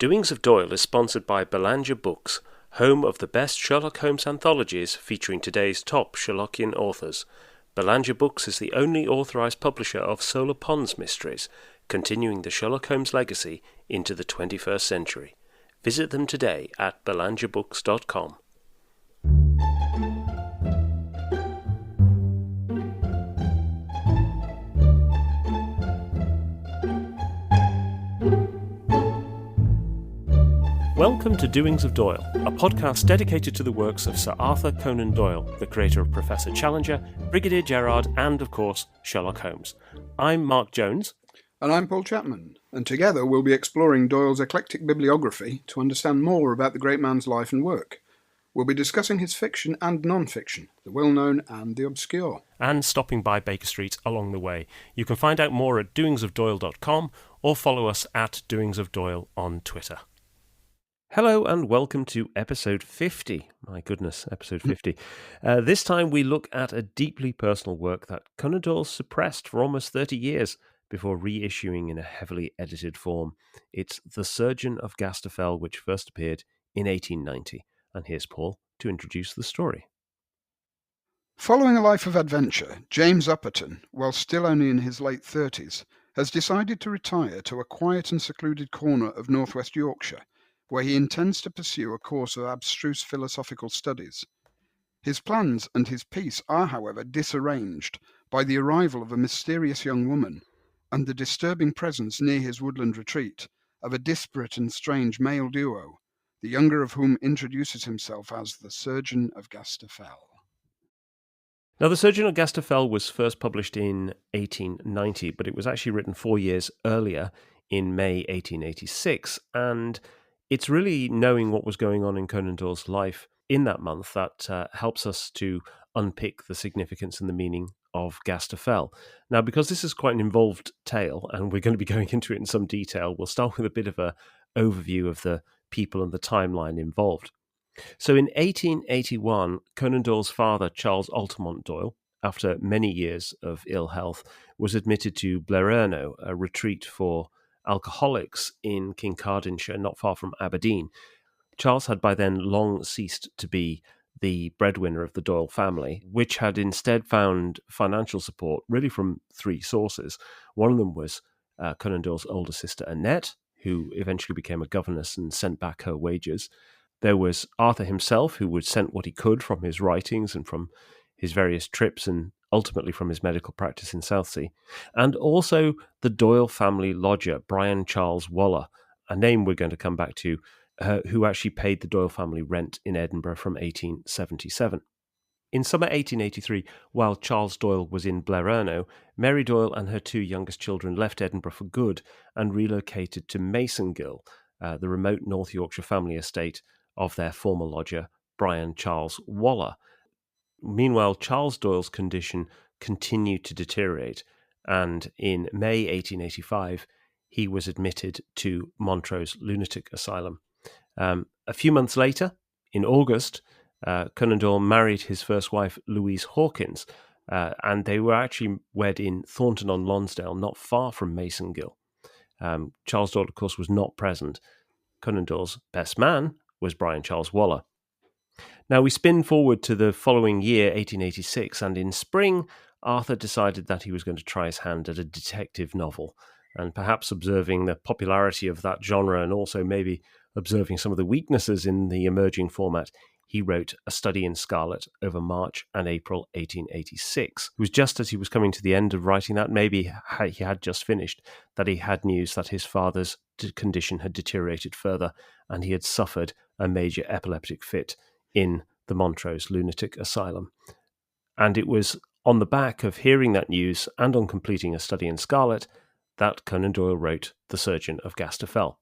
Doings of Doyle is sponsored by Belanger Books, home of the best Sherlock Holmes anthologies featuring today's top Sherlockian authors. Belanger Books is the only authorised publisher of Solar Ponds mysteries, continuing the Sherlock Holmes legacy into the 21st century. Visit them today at belangerbooks.com. Welcome to Doings of Doyle, a podcast dedicated to the works of Sir Arthur Conan Doyle, the creator of Professor Challenger, Brigadier Gerard, and, of course, Sherlock Holmes. I'm Mark Jones. And I'm Paul Chapman, and together we'll be exploring Doyle's eclectic bibliography to understand more about the great man's life and work. We'll be discussing his fiction and non-fiction, the well-known and the obscure. And stopping by Baker Street along the way. You can find out more at doingsofdoyle.com or follow us at Doings of Doyle on Twitter. Hello and welcome to episode 50. My goodness, episode 50. This time we look at a deeply personal work that Conan Doyle suppressed for almost 30 years before reissuing in a heavily edited form. It's The Surgeon of Gaster Fell, which first appeared in 1890. And here's Paul to introduce the story. Following a life of adventure, James Upperton, while still only in his late 30s, has decided to retire to a quiet and secluded corner of North West Yorkshire, where he intends to pursue a course of abstruse philosophical studies. His plans and his peace are, however, disarranged by the arrival of a mysterious young woman and the disturbing presence near his woodland retreat of a disparate and strange male duo, the younger of whom introduces himself as the Surgeon of Gaster Fell. Now, The Surgeon of Gaster Fell was first published in 1890, but it was actually written 4 years earlier in May 1886, and it's really knowing what was going on in Conan Doyle's life in that month that helps us to unpick the significance and the meaning of Gaster Fell. Now, because this is quite an involved tale, and we're going to be going into it in some detail, we'll start with a bit of an overview of the people and the timeline involved. So in 1881, Conan Doyle's father, Charles Altamont Doyle, after many years of ill health, was admitted to Blererno, a retreat for alcoholics in Kincardineshire, not far from Aberdeen. Charles had by then long ceased to be the breadwinner of the Doyle family, which had instead found financial support really from three sources. One of them was Conan Doyle's older sister Annette, who eventually became a governess and sent back her wages. There was Arthur himself, who would sent what he could from his writings and from his various trips and ultimately from his medical practice in Southsea, and also the Doyle family lodger, Brian Charles Waller, a name we're going to come back to, who actually paid the Doyle family rent in Edinburgh from 1877. In summer 1883, while Charles Doyle was in Blererno, Mary Doyle and her two youngest children left Edinburgh for good and relocated to Masongill, the remote North Yorkshire family estate of their former lodger, Brian Charles Waller. Meanwhile, Charles Doyle's condition continued to deteriorate, and in May 1885, he was admitted to Montrose Lunatic Asylum. A few months later, in August, Conan Doyle married his first wife, Louise Hawkins, and they were actually wed in Thornton-on-Lonsdale, not far from Masongill. Charles Doyle, of course, was not present. Conan Doyle's best man was Brian Charles Waller. Now, we spin forward to the following year, 1886, and in spring, Arthur decided that he was going to try his hand at a detective novel, and perhaps observing the popularity of that genre and also maybe observing some of the weaknesses in the emerging format, he wrote A Study in Scarlet over March and April 1886. It was just as he was coming to the end of writing that, maybe he had just finished, that he had news that his father's condition had deteriorated further and he had suffered a major epileptic fit in the Montrose Lunatic Asylum. And it was on the back of hearing that news and on completing A Study in Scarlet that Conan Doyle wrote The Surgeon of Gaster Fell.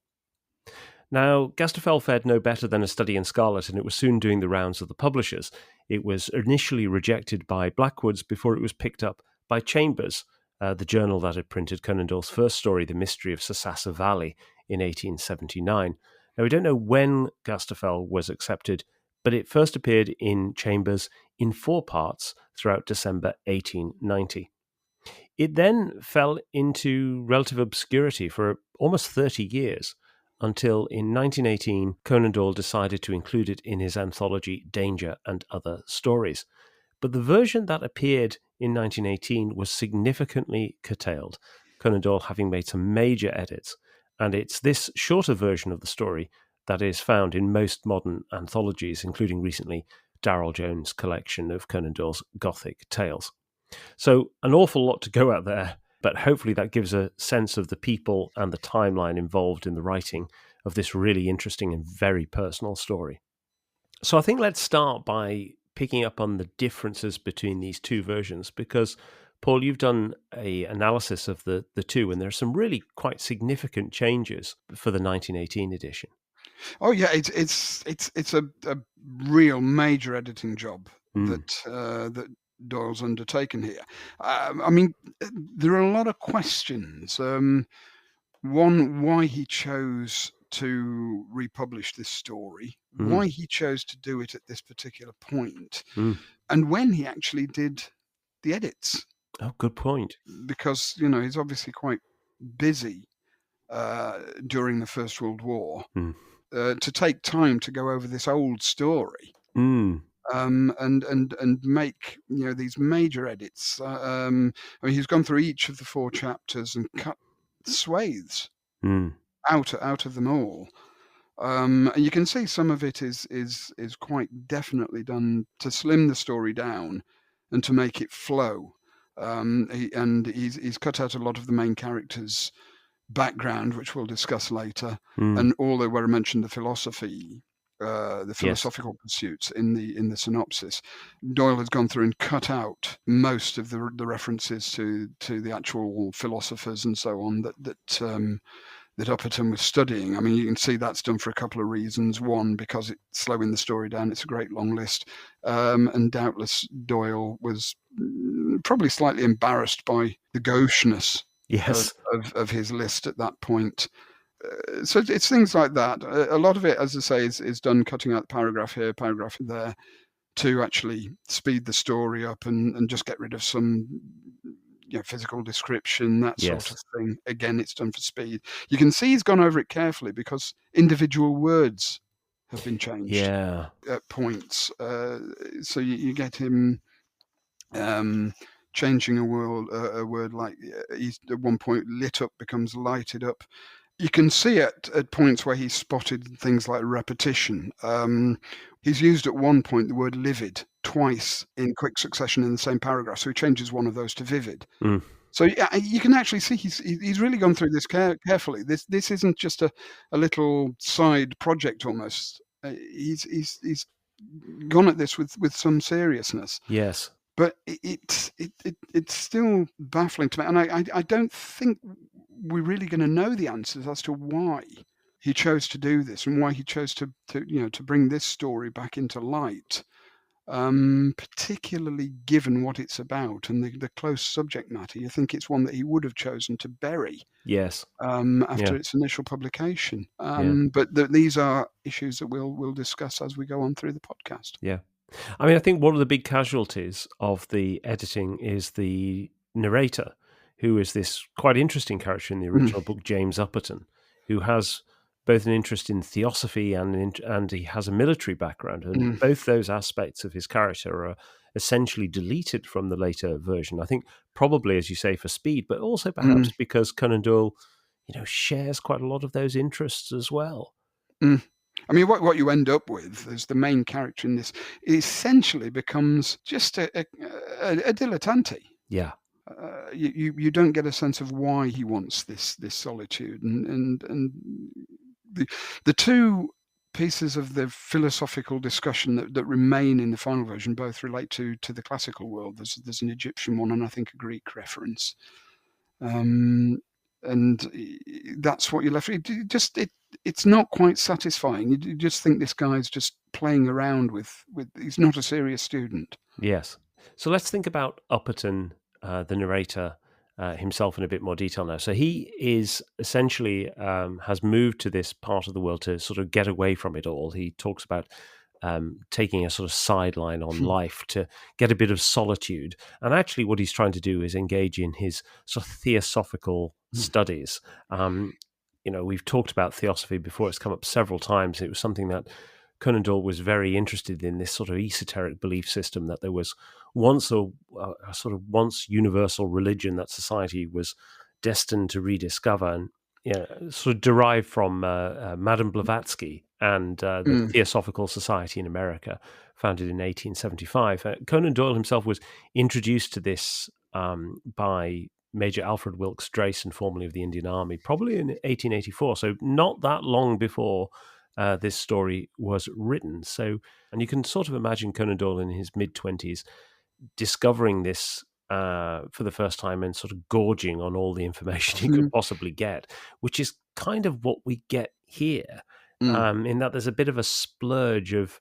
Now, Gaster Fell fared no better than A Study in Scarlet, and it was soon doing the rounds of the publishers. It was initially rejected by Blackwood's before it was picked up by Chambers, the journal that had printed Conan Doyle's first story, The Mystery of Sasassa Valley, in 1879. Now, we don't know when Gaster Fell was accepted, but it first appeared in Chambers in 4 parts throughout December 1890. It then fell into relative obscurity for almost 30 years until in 1918 Conan Doyle decided to include it in his anthology Danger and Other Stories. But the version that appeared in 1918 was significantly curtailed, Conan Doyle having made some major edits, and it's this shorter version of the story that is found in most modern anthologies, including recently Darrell Jones' collection of Conan Doyle's Gothic tales. So an awful lot to go at there, but hopefully that gives a sense of the people and the timeline involved in the writing of this really interesting and very personal story. So I think let's start by picking up on the differences between these two versions, because Paul, you've done an analysis of the two, and there are some really quite significant changes for the 1918 edition. Oh yeah, it's a real major editing job that Doyle's undertaken here. I mean, there are a lot of questions. One, why he chose to republish this story, why he chose to do it at this particular point, and when he actually did the edits. Oh, good point. Because, you know, he's obviously quite busy during the First World War to take time to go over this old story. And make, you know, these major edits. I mean, he's gone through each of the 4 chapters and cut swathes out of them all. And you can see some of it is quite definitely done to slim the story down and to make it flow. He's cut out a lot of the main characters' background, which we'll discuss later, and although where I mentioned the philosophy. The philosophical pursuits in the synopsis, Doyle has gone through and cut out most of the references to the actual philosophers and so on that Upperton was studying. I mean, you can see that's done for a couple of reasons. One, because it's slowing the story down; it's a great long list, and doubtless Doyle was probably slightly embarrassed by the gaucheness of his list at that point. So it's things like that. A lot of it, as I say, is done cutting out paragraph here, paragraph there, to actually speed the story up and just get rid of some, you know, physical description, that sort of thing. Again, it's done for speed. You can see he's gone over it carefully because individual words have been changed at points. So you get him changing a word like he's at one point lit up becomes lighted up. You can see at points where he's spotted things like repetition. He's used at one point the word livid twice in quick succession in the same paragraph, so he changes one of those to vivid. So you can actually see he's really gone through this carefully. This isn't just a little side project almost. He's gone at this with some seriousness. Yes. But it's still baffling to me, and I don't think we're really going to know the answers as to why he chose to do this and why he chose to bring this story back into light, particularly given what it's about and the close subject matter. You think it's one that he would have chosen to bury after its initial publication. But these are issues that we'll discuss as we go on through the podcast. Yeah. I mean, I think one of the big casualties of the editing is the narrator, who is this quite interesting character in the original book, James Upperton, who has both an interest in theosophy and he has a military background. And both those aspects of his character are essentially deleted from the later version. I think probably, as you say, for speed, but also perhaps because Conan Doyle, shares quite a lot of those interests as well. I mean, what you end up with is the main character in this essentially becomes just a dilettante. Yeah. You don't get a sense of why he wants this solitude, and the two pieces of the philosophical discussion that remain in the final version both relate to the classical world. There's an Egyptian one and I think a Greek reference, and that's what you're left with. It's not quite satisfying. You just think this guy's just playing around with. He's not a serious student. Yes. So let's think about Upperton, the narrator, himself in a bit more detail now. So he is essentially has moved to this part of the world to sort of get away from it all. He talks about taking a sort of sideline on life to get a bit of solitude. And actually what he's trying to do is engage in his sort of theosophical studies. we've talked about theosophy before. It's come up several times. It was something that Conan Doyle was very interested in, this sort of esoteric belief system that there was once a sort of once universal religion that society was destined to rediscover, and sort of derived from Madame Blavatsky and the Theosophical Society in America, founded in 1875. Conan Doyle himself was introduced to this by Major Alfred Wilkes Drayson, formerly of the Indian Army, probably in 1884. So not that long before this story was written. So, and you can sort of imagine Conan Doyle in his mid-20s discovering this for the first time and sort of gorging on all the information he could possibly get, which is kind of what we get here, in that there's a bit of a splurge of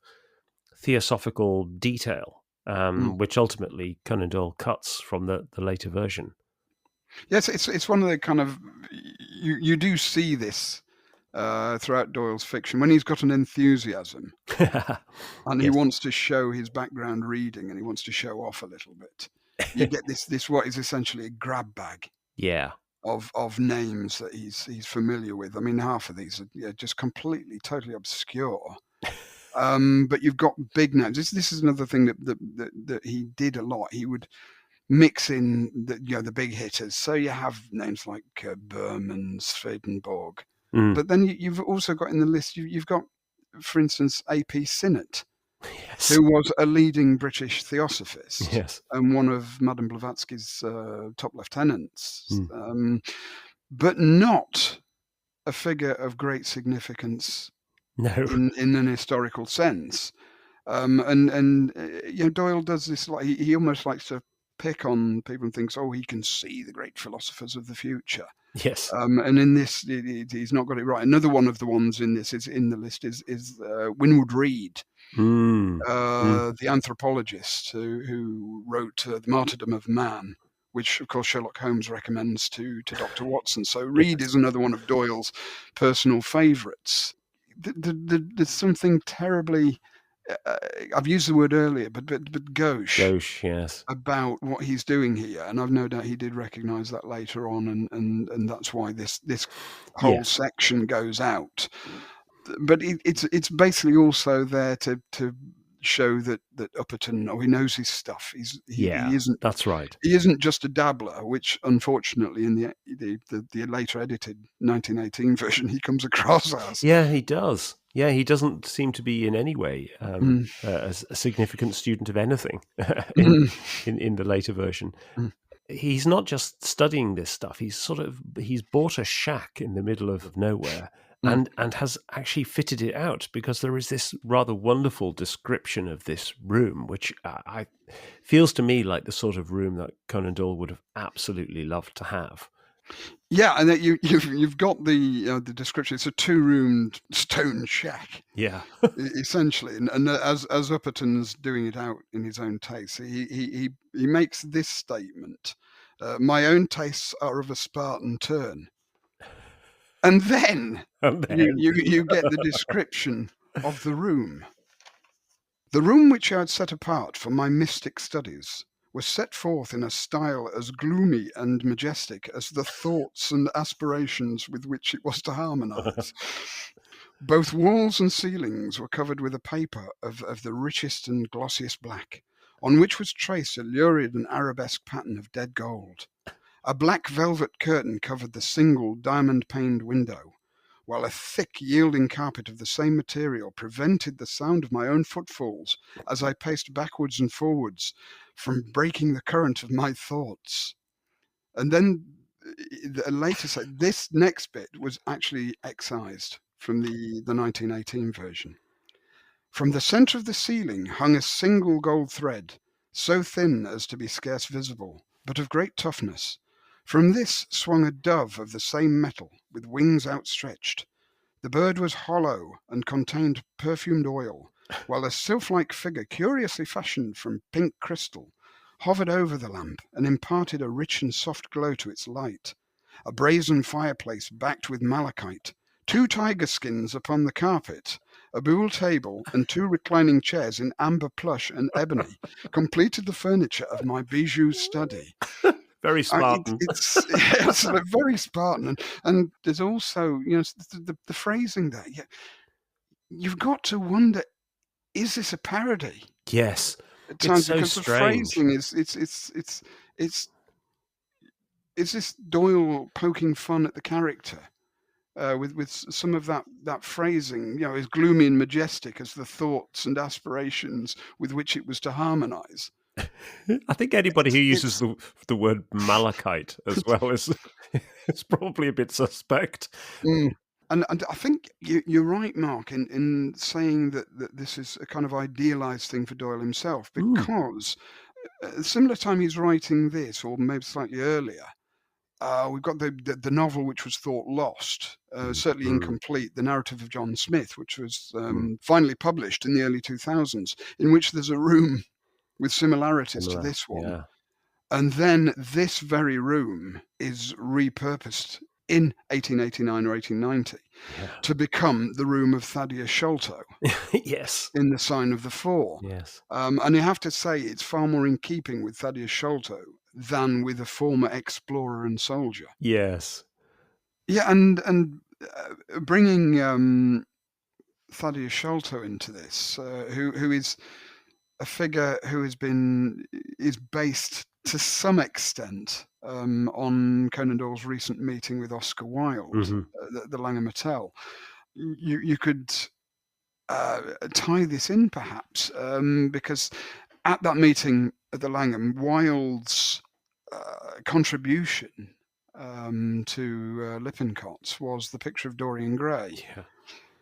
theosophical detail, which ultimately Conan Doyle cuts from the later version. Yes, it's one of the kind of, you do see this throughout Doyle's fiction when he's got an enthusiasm and he wants to show his background reading and he wants to show off a little bit. You get this what is essentially a grab bag. Yeah. Of names that he's familiar with. I mean, half of these are just completely, totally obscure. But you've got big names. This is another thing that he did a lot. He would mix in the big hitters. So you have names like Berman, Swedenborg. But then you've also got in the list, you've got, for instance, A.P. Sinnett, who was a leading British theosophist and one of Madame Blavatsky's top lieutenants, but not a figure of great significance in an historical sense. And Doyle does this, like he almost likes to pick on people and thinks, he can see the great philosophers of the future. Yes. And in this, he's not got it right. Another one of the ones in this is in the list is Winwood Reade, the anthropologist who wrote The Martyrdom of Man, which of course Sherlock Holmes recommends to Dr. Watson. So Reade is another one of Doyle's personal favourites. There's something terribly, I've used the word earlier, but gauche, yes, about what he's doing here, and I've no doubt he did recognise that later on, and that's why this whole section goes out. But it's basically also there to show that Upperton, he knows his stuff. He isn't. That's right. He isn't just a dabbler, which unfortunately in the later edited 1918 version he comes across as. Yeah, he does. Yeah, he doesn't seem to be in any way a significant student of anything in the later version. He's not just studying this stuff. He's bought a shack in the middle of nowhere and has actually fitted it out, because there is this rather wonderful description of this room, which feels to me like the sort of room that Conan Doyle would have absolutely loved to have. Yeah, and that you've got the description. It's a 2-roomed stone shack. Yeah, essentially, and as Upperton's doing it out in his own taste, he makes this statement: "My own tastes are of a Spartan turn," and then you get the description of the room. The room which I had set apart for my mystic studies was set forth in a style as gloomy and majestic as the thoughts and aspirations with which it was to harmonize. Both walls and ceilings were covered with a paper of the richest and glossiest black, on which was traced a lurid and arabesque pattern of dead gold. A black velvet curtain covered the single diamond-paned window, while a thick, yielding carpet of the same material prevented the sound of my own footfalls as I paced backwards and forwards from breaking the current of my thoughts. And then later said this next bit was actually excised from the 1918 version. From the centre of the ceiling hung a single gold thread, so thin as to be scarce visible, but of great toughness. From this swung a dove of the same metal, with wings outstretched. The bird was hollow and contained perfumed oil, while a sylph-like figure, curiously fashioned from pink crystal, hovered over the lamp and imparted a rich and soft glow to its light. A brazen fireplace backed with malachite, 2 tiger skins upon the carpet, a buhl table, and 2 reclining chairs in amber plush and ebony completed the furniture of my bijou study. Very Spartan. It's very Spartan, and there's also, the phrasing there. You've got to wonder, is this a parody Yes. at It's times? so Because the strange. phrasing is this Doyle poking fun at the character with some of that phrasing, as gloomy and majestic as the thoughts and aspirations with which it was to harmonise. I think anybody who uses It's the word malachite as well is probably a bit suspect. mm. And I think you're right, Mark, in saying that this is a kind of idealised thing for Doyle himself, Mm. because at a similar time he's writing this, or maybe slightly earlier, we've got the novel which was thought lost, certainly Mm. incomplete, The Narrative of John Smith, which was Mm. finally published in the early 2000s, in which there's a room with similarities to Similar. this one. Yeah. And then this very room is repurposed in 1889 or 1890 Yeah. to become the room of Thaddeus Sholto Yes. in The Sign of the Four. Yes. And you have to say it's far more in keeping with Thaddeus Sholto than with a former explorer and soldier. Yes. Yeah, and bringing Thaddeus Sholto into this, who is a figure who is based to some extent on Conan Doyle's recent meeting with Oscar Wilde, Hmm. the Langham Hotel. You could tie this in perhaps because at that meeting at the Langham, Wilde's contribution to Lippincott's was the picture of Dorian Gray, Yeah.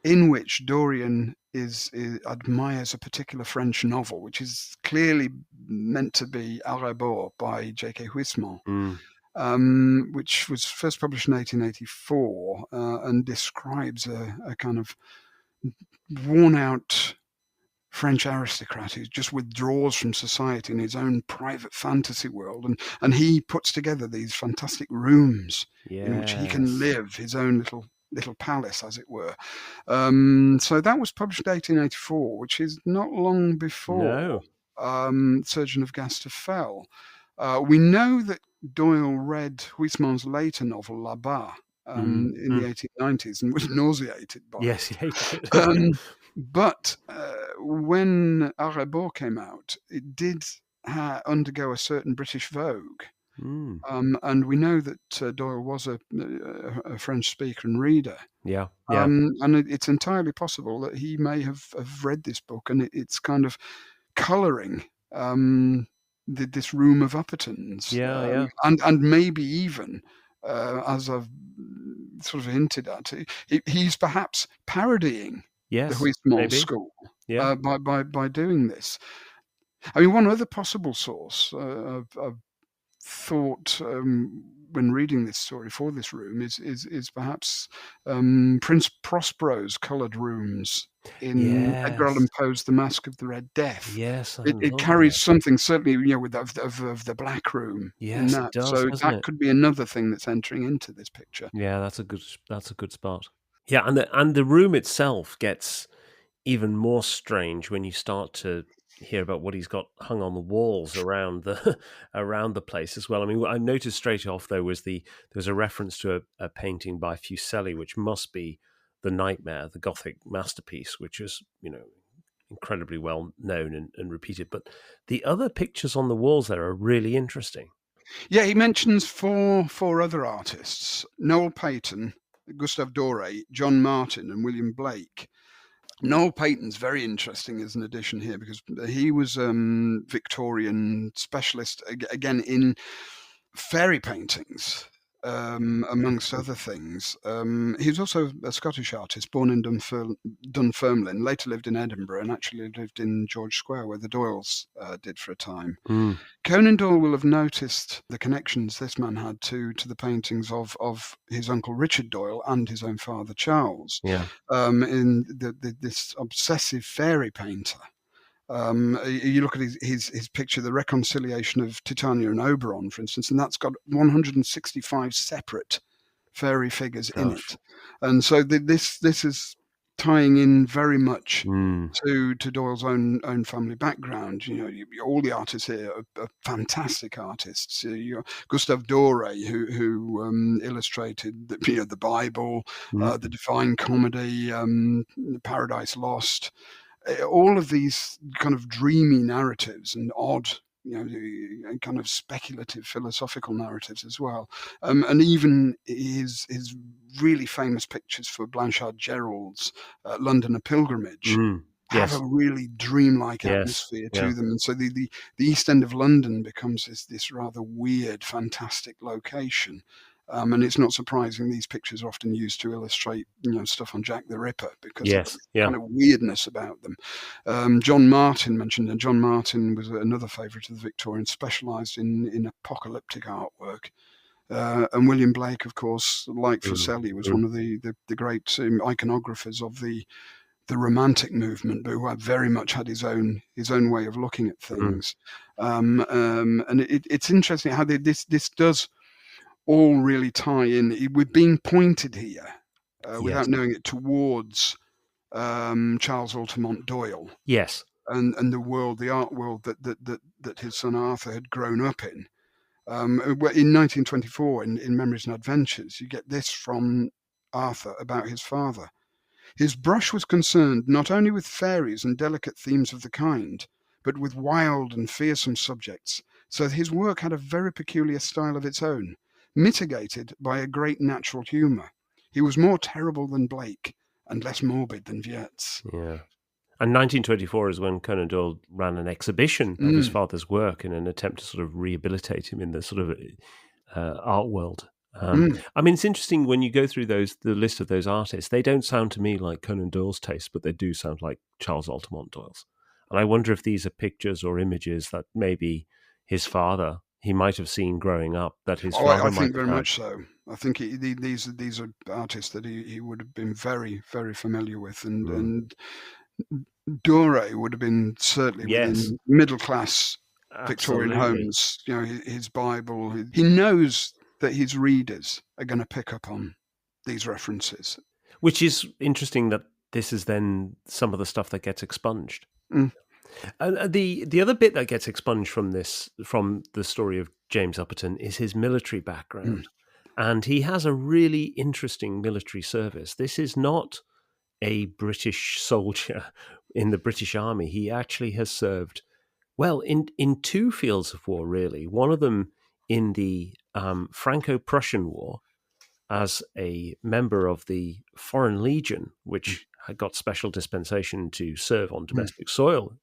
in which Dorian admires a particular French novel, which is clearly meant to be À Rebord by J.K. Huysmans, which was first published in 1884 and describes a kind of worn-out French aristocrat who just withdraws from society in his own private fantasy world, and he puts together these fantastic rooms in which he can Yes. live his own little palace, as it were. So that was published in 1884, which is not long before No. Surgeon of Gaster Fell. We know that Doyle read Huysmans' later novel La Bas in the 1890s and was nauseated by Yes, it. he hated it. But when À Rebord came out, it did undergo a certain British vogue. Mm. And we know that Doyle was a French speaker and reader. Yeah. Yeah. And it's entirely possible that he may have read this book, and it's kind of colouring this room of Upperton's. Yeah. Yeah. And maybe even, as I've sort of hinted at, he's perhaps parodying the Yes. Huysmans Maybe. school Yeah. by doing this. I mean, one other possible source I've thought when reading this story for this room is perhaps Prince Prospero's coloured rooms in Edgar Yes. Allan Poe's The Mask of the Red Death. Yes. I It love carries that. something certainly, with of the black room in Yes, it that. does, So doesn't that it? could be another thing that's entering into this picture. Yeah, that's a good spot. Yeah, and the room itself gets even more strange when you start to hear about what he's got hung on the walls around the around the place as well. I mean, what I noticed straight off though was there's a reference to a painting by Fuseli, which must be the Nightmare, the Gothic masterpiece, which is incredibly well known and repeated. But the other pictures on the walls there are really interesting. Yeah, he mentions four other artists: Noel Payton, Gustave Doré, John Martin, and William Blake. Noel Payton's very interesting as an addition here because he was Victorian specialist again in fairy paintings, amongst other things. He was also a Scottish artist born in Dunfermline, later lived in Edinburgh, and actually lived in George Square, where the Doyles did for a time. Mm, Conan Doyle will have noticed the connections this man had to the paintings of his uncle Richard Doyle and his own father Charles, yeah. in this obsessive fairy painter. You look at his picture, The Reconciliation of Titania and Oberon, for instance, and that's got 165 separate fairy figures in Gosh. it. And so this is tying in very much Mm. to Doyle's own family background. All the artists here are fantastic artists. Gustave Doré, who illustrated the Bible, Mm. the Divine Comedy, Paradise Lost. All of these kind of dreamy narratives and odd, and kind of speculative philosophical narratives as well. And even his really famous pictures for Blanchard Gerald's London: A Pilgrimage Mm. have a Yes. really dreamlike Yes. atmosphere Yeah. to them. And so the East End of London becomes this rather weird, fantastic location. And it's not surprising these pictures are often used to illustrate, stuff on Jack the Ripper because of the Yes. Yeah. kind of weirdness about them. John Martin mentioned, and John Martin was another favourite of the Victorians, specialised in apocalyptic artwork. And William Blake, of course, like Mm. Fuseli, was Mm. one of the great iconographers of the Romantic movement, but who had very much had his own way of looking at Mm. things. And it's interesting how this does all really tie in. We're being pointed here, Yes. without knowing it, towards Charles Altamont Doyle Yes. and the art world that his son Arthur had grown up in. In 1924, in Memories and Adventures, you get this from Arthur about his father. His brush was concerned not only with fairies and delicate themes of the kind, but with wild and fearsome subjects, so that his work had a very peculiar style of its own, mitigated by a great natural humour. He was more terrible than Blake, and less morbid than Wiertz. Yeah. And 1924 is when Conan Doyle ran an exhibition of his Mm, father's work in an attempt to sort of rehabilitate him in the sort of art world. mm. I mean, it's interesting when you go through the list of those artists. They don't sound to me like Conan Doyle's taste, but they do sound like Charles Altamont Doyle's. And I wonder if these are pictures or images that maybe he might have seen growing up, that his Oh, I father might think very have had. much so. I think these are artists that he would have been very, very familiar with, Mm. and Dore would have been certainly Yes, within middle class Victorian absolutely. homes. His Bible. He knows that his readers are going to pick up on these references. Which is interesting that this is then some of the stuff that gets expunged. Mm, And the other bit that gets expunged from the story of James Upperton is his military mm, background, and he has a really interesting military service. This is not a British soldier in the British Army. He actually has served well in two fields of war. Really, one of them in the Franco-Prussian War as a member of the Foreign Legion, mm, which had got special dispensation to serve on mm, domestic soil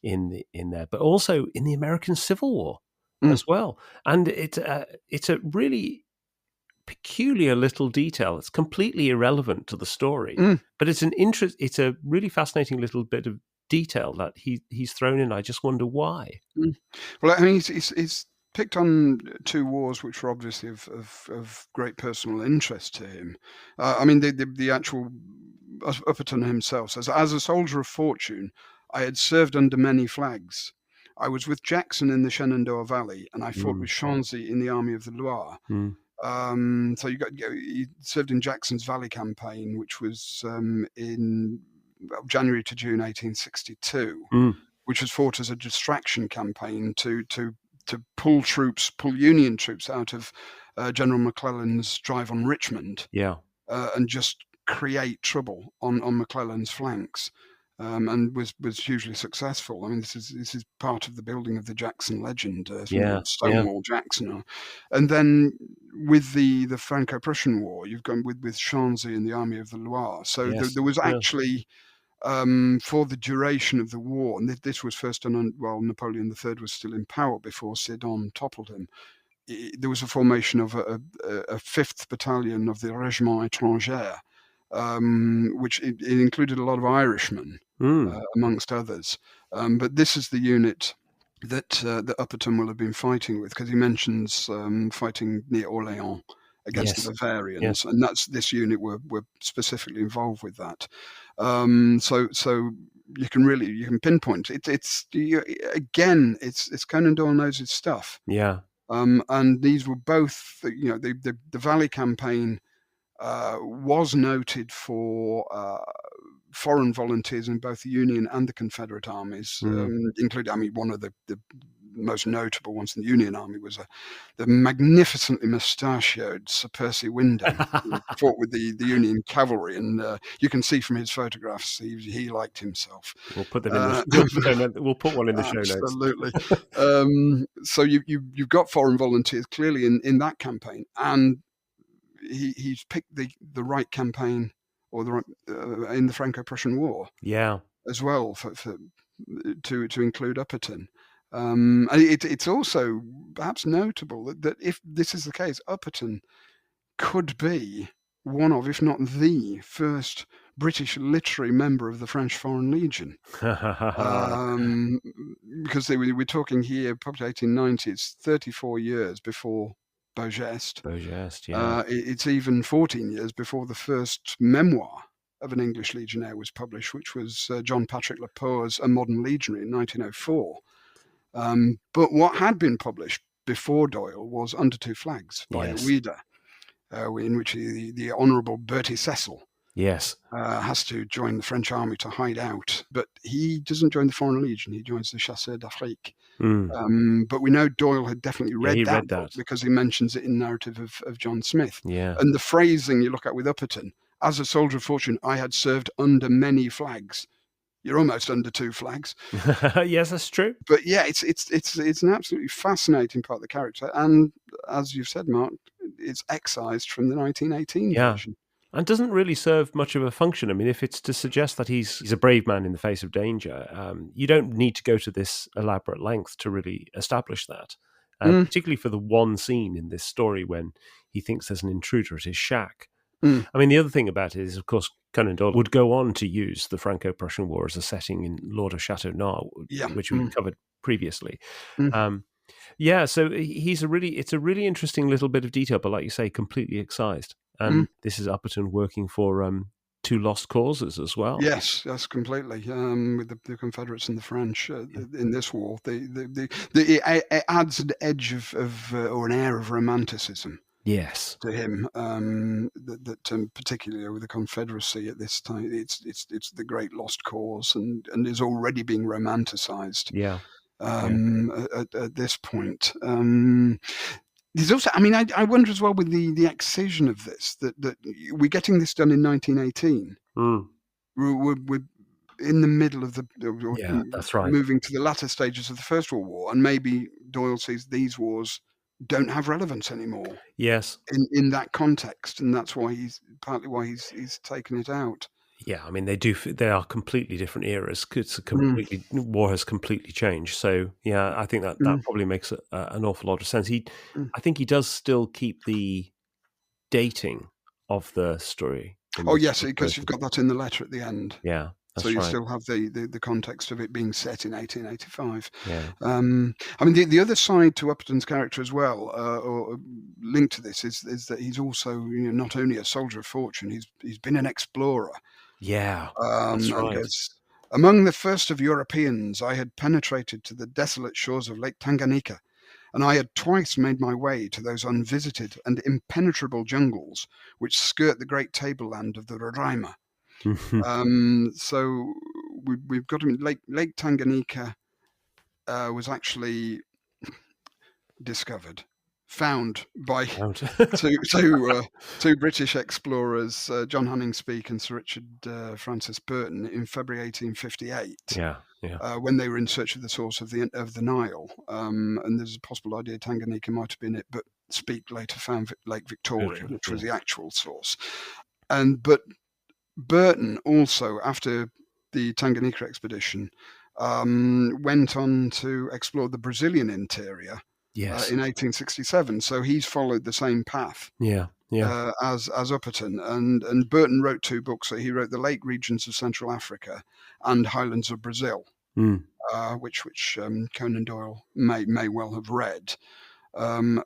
in there, but also in the American Civil War mm, as well. And it's a really peculiar little detail. It's completely irrelevant to the story, mm, but it's a really fascinating little bit of detail that he's thrown in. I just wonder why. mm. Well, I mean, he's picked on two wars which were obviously of great personal interest to him. I mean, the actual Upperton himself says, as a soldier of fortune, I had served under many flags. I was with Jackson in the Shenandoah Valley, and I fought Mm, with Chanzy in the Army of the Loire. mm, So he served in Jackson's Valley campaign, which was in January to June 1862, mm, which was fought as a distraction campaign to pull Union troops out of General McClellan's drive on Richmond, yeah, and just create trouble on McClellan's flanks. And was hugely successful. I mean, this is part of the building of the Jackson legend, yeah, yeah, Stonewall Jackson. And then with the Franco-Prussian War, you've gone with Chanzy and the Army of the Loire. So yes, there was yeah, actually, for the duration of the war, and this was first done while Napoleon III was still in power before Sedan toppled him. There was a formation of a fifth battalion of the Régiment Étranger, which it included a lot of Irishmen, mm, amongst others. But this is the unit that Upperton will have been fighting with, because he mentions fighting near Orléans against the yes, yes, Bavarians, and this unit were specifically involved with that. So you can pinpoint it. It's Conan Doyle knows his stuff. yeah, And these were both, the Valley campaign was noted for foreign volunteers in both the Union and the Confederate armies, including, I mean, one of the most notable ones in the Union Army was the magnificently mustachioed Sir Percy Wyndham, who fought with the Union cavalry, and you can see from his photographs he liked himself. We'll put them in the we'll put one in the show notes. Absolutely. So you've got foreign volunteers clearly in that campaign, and he's picked the right campaign, or the right in the Franco-Prussian War, Yeah, as well, to include Upperton. And it's also perhaps notable that if this is the case, Upperton could be one of, if not the first British literary member of the French Foreign Legion. Because we're talking here, probably 1890s, 34 years before Beaugest. Beaugest, yeah. It's even 14 years before the first memoir of an English legionnaire was published, which was John Patrick Lepoe's A Modern Legionary in 1904. But what had been published before Doyle was Under Two Flags by Ouida, in which the Honourable Bertie Cecil has to join the French army to hide out. But he doesn't join the Foreign Legion, he joins the Chasseurs d'Afrique. But we know Doyle had definitely read that book because he mentions it in narrative of John Smith. Yeah. And the phrasing you look at with Upperton, as a soldier of fortune, I had served under many flags. You're almost under two flags. Yes, that's true. But yeah, it's an absolutely fascinating part of the character, and as you've said, Mark, it's excised from the 1918 version. And doesn't really serve much of a function. I mean, if it's to suggest that he's a brave man in the face of danger, you don't need to go to this elaborate length to really establish that. Particularly for the one scene in this story when he thinks there's an intruder at his shack. I mean, the other thing about it is, of course, Conan Doyle would go on to use the Franco-Prussian War as a setting in Lord of Chateauneuf, which we covered previously. So it's a really interesting little bit of detail, but like you say, completely excised. And this is Upperton working for two lost causes as well. Yes, completely. With the Confederates and the French in this war, it adds an edge of or an air of romanticism. Yes, to him, that particularly with the Confederacy at this time, it's the great lost cause, and is already being romanticized. At this point, there's also, I mean, I wonder as well with the excision of this that we're getting this done in 1918. We're in the middle of that's right, moving to the latter stages of the First World War, and maybe Doyle sees these wars don't have relevance anymore. Yes, in that context, and that's why he's taken it out. Yeah, I mean they are completely different eras. War has completely changed. So yeah, I think that probably makes an awful lot of sense. I think he does still keep the dating of the story. Oh yes, because you've got that in the letter at the end. Yeah. So you still have the context of it being set in 1885. Yeah. I mean, the other side to Upperton's character as well, or linked to this, is that he's also not only a soldier of fortune, he's been an explorer. Yeah, that's right. Among the first of Europeans, I had penetrated to the desolate shores of Lake Tanganyika, and I had twice made my way to those unvisited and impenetrable jungles which skirt the great tableland of the Roraima. So we've got Lake Tanganyika was actually found by two British explorers, John Hanning Speke and Sir Richard Francis Burton, in February 1858. When they were in search of the source of the Nile, and there's a possible idea Tanganyika might have been it, but Speke later found Lake Victoria, which was the actual source. But Burton also, after the Tanganyika expedition, went on to explore the Brazilian interior in 1867. So he's followed the same path as Upperton. And Burton wrote two books. So he wrote The Lake Regions of Central Africa and Highlands of Brazil, which Conan Doyle may well have read. And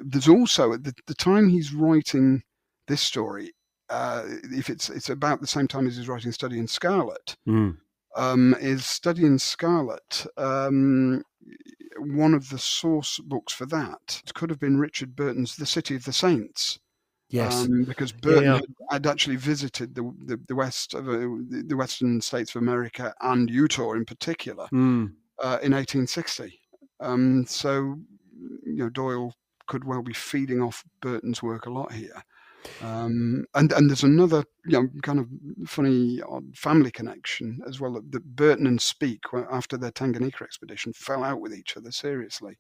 there's also, at the time he's writing this story, if it's about the same time as he's writing Study in Scarlet, is Study in Scarlet. One of the source books for that could have been Richard Burton's The City of the Saints, Yes. because Yeah, Burton yeah. had actually visited the west of the western states of America and Utah in particular Mm. in 1860. So Doyle could well be feeding off Burton's work a lot here. And there's another kind of funny odd family connection as well, that Burton and Speke, after their Tanganyika expedition, fell out with each other seriously.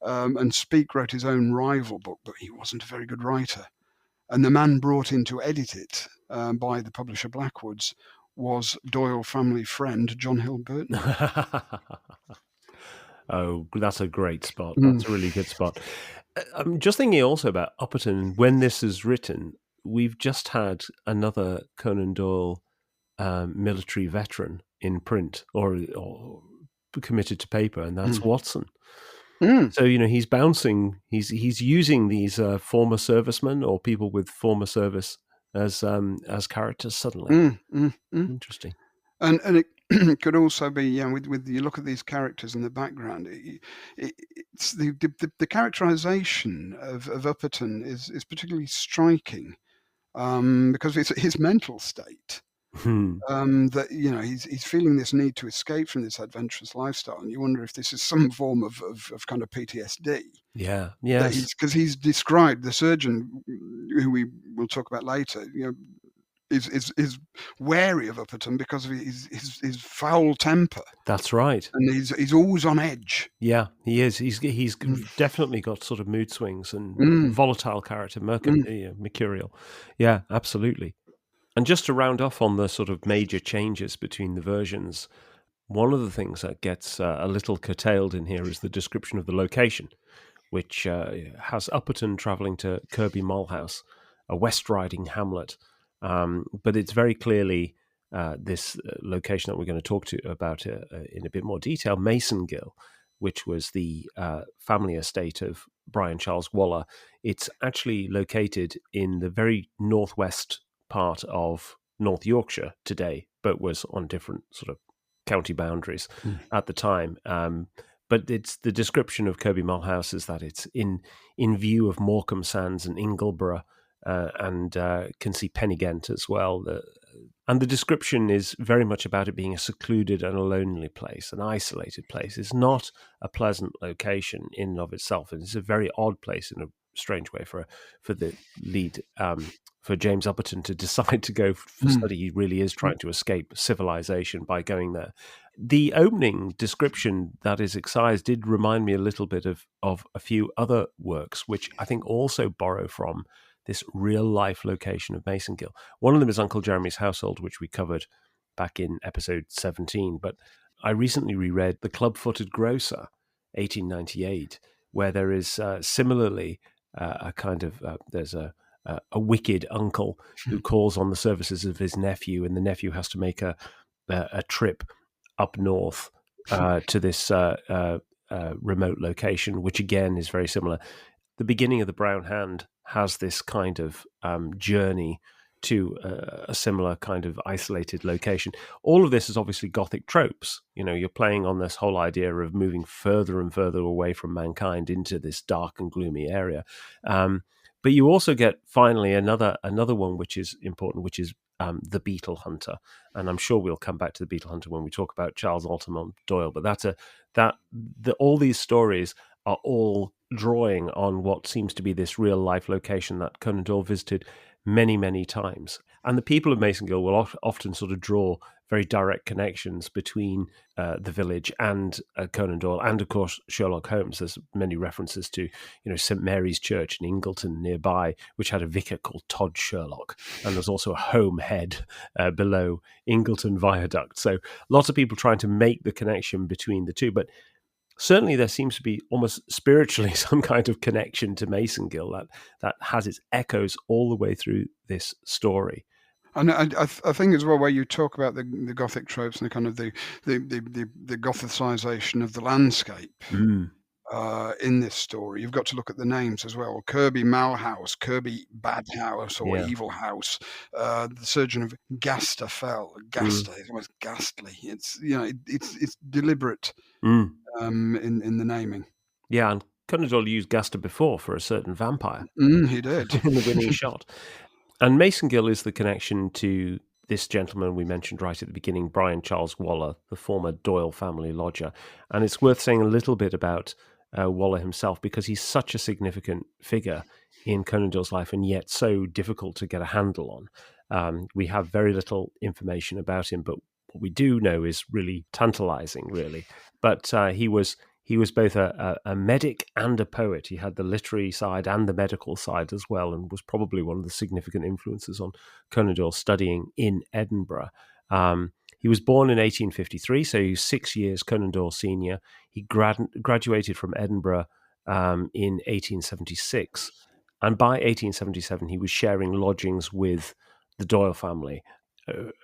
And Speke wrote his own rival book, but he wasn't a very good writer. And the man brought in to edit it by the publisher Blackwoods was Doyle family friend John Hill Burton. Oh, that's a great spot. Mm, That's a really good spot. I'm just thinking also about Upperton. When this is written, we've just had another Conan Doyle military veteran in print or committed to paper, and that's mm, Watson. mm, So he's bouncing. He's using these former servicemen or people with former service as characters suddenly. mm, mm, mm. Interesting. And it could also be, with you look at these characters in the background, it's the characterization of Upperton is particularly striking, because it's his mental state. Hmm. That he's feeling this need to escape from this adventurous lifestyle, and you wonder if this is some form of kind of PTSD. Yeah. That Yes. because he's described the surgeon, who we will talk about later, is wary of Upperton because of his foul temper, That's right. and he's always on edge. Yeah, he is. He's Mm, definitely got sort of mood swings and mm, volatile character, mm, mercurial. Yeah, absolutely. And just to round off on the sort of major changes between the versions, one of the things that gets a little curtailed in here is the description of the location, which has Upperton travelling to Kirby Malhouse, a West Riding hamlet. But it's very clearly this location that we're going to talk about in a bit more detail, Masongill, which was the family estate of Brian Charles Waller. It's actually located in the very northwest part of North Yorkshire today, but was on different sort of county boundaries mm, at the time. But it's the description of Kirby Malhouse is that it's in view of Morecambe Sands and Ingleborough, and can see Pennygent as well. And the description is very much about it being a secluded and a lonely place, an isolated place. It's not a pleasant location in and of itself, and it's a very odd place in a strange way for the lead, for James Upperton to decide to go for mm, study. He really is mm. trying to escape civilization by going there. The opening description that is excised did remind me a little bit of a few other works, which I think also borrow from this real life location of Masongill. One of them is Uncle Jeremy's Household, which we covered back in episode 17. But I recently reread The Club-Footed Grocer, 1898, where there is similarly a kind of there's a wicked uncle who calls on the services of his nephew, and the nephew has to make a trip up north to this remote location, which again is very similar. The beginning of The Brown Hand has this kind of journey to a similar kind of isolated location. All of this is obviously Gothic tropes. You're playing on this whole idea of moving further and further away from mankind into this dark and gloomy area. But you also get finally another one which is important, which is the Beetle Hunter, and I'm sure we'll come back to the Beetle Hunter when we talk about Charles Altamont Doyle. But all these stories are all drawing on what seems to be this real life location that Conan Doyle visited many, many times. And the people of Masongill will often sort of draw very direct connections between the village and Conan Doyle, and of course Sherlock Holmes. There's many references to St Mary's Church in Ingleton nearby, which had a vicar called Todd Sherlock, and there's also a home head below Ingleton Viaduct. So lots of people trying to make the connection between the two, but certainly there seems to be almost spiritually some kind of connection to Masongill that has its echoes all the way through this story. And I think as well, where you talk about the Gothic tropes and the kind of the Gothicization of the landscape Mm, in this story, you've got to look at the names as well. Kirby Malhouse, Kirby Bad House or yeah. Evil House, the Surgeon of Gaster Fell. Mm, Gaster is almost ghastly. It's it's deliberate mm. in the naming. Yeah, and Conan Doyle used Gaster before for a certain vampire He did. in the winning shot. And Mason Gill is the connection to this gentleman we mentioned right at the beginning, Brian Charles Waller, the former Doyle family lodger. And it's worth saying a little bit about Waller himself, because he's such a significant figure in Conan Doyle's life and yet so difficult to get a handle on. We have very little information about him, but what we do know is really tantalizing, really. But he was both a medic and a poet. He had the literary side and the medical side as well, and was probably one of the significant influences on Conan Doyle studying in Edinburgh. He was born in 1853, so he was 6 years Conan Doyle senior. He graduated from Edinburgh in 1876, and by 1877 he was sharing lodgings with the Doyle family,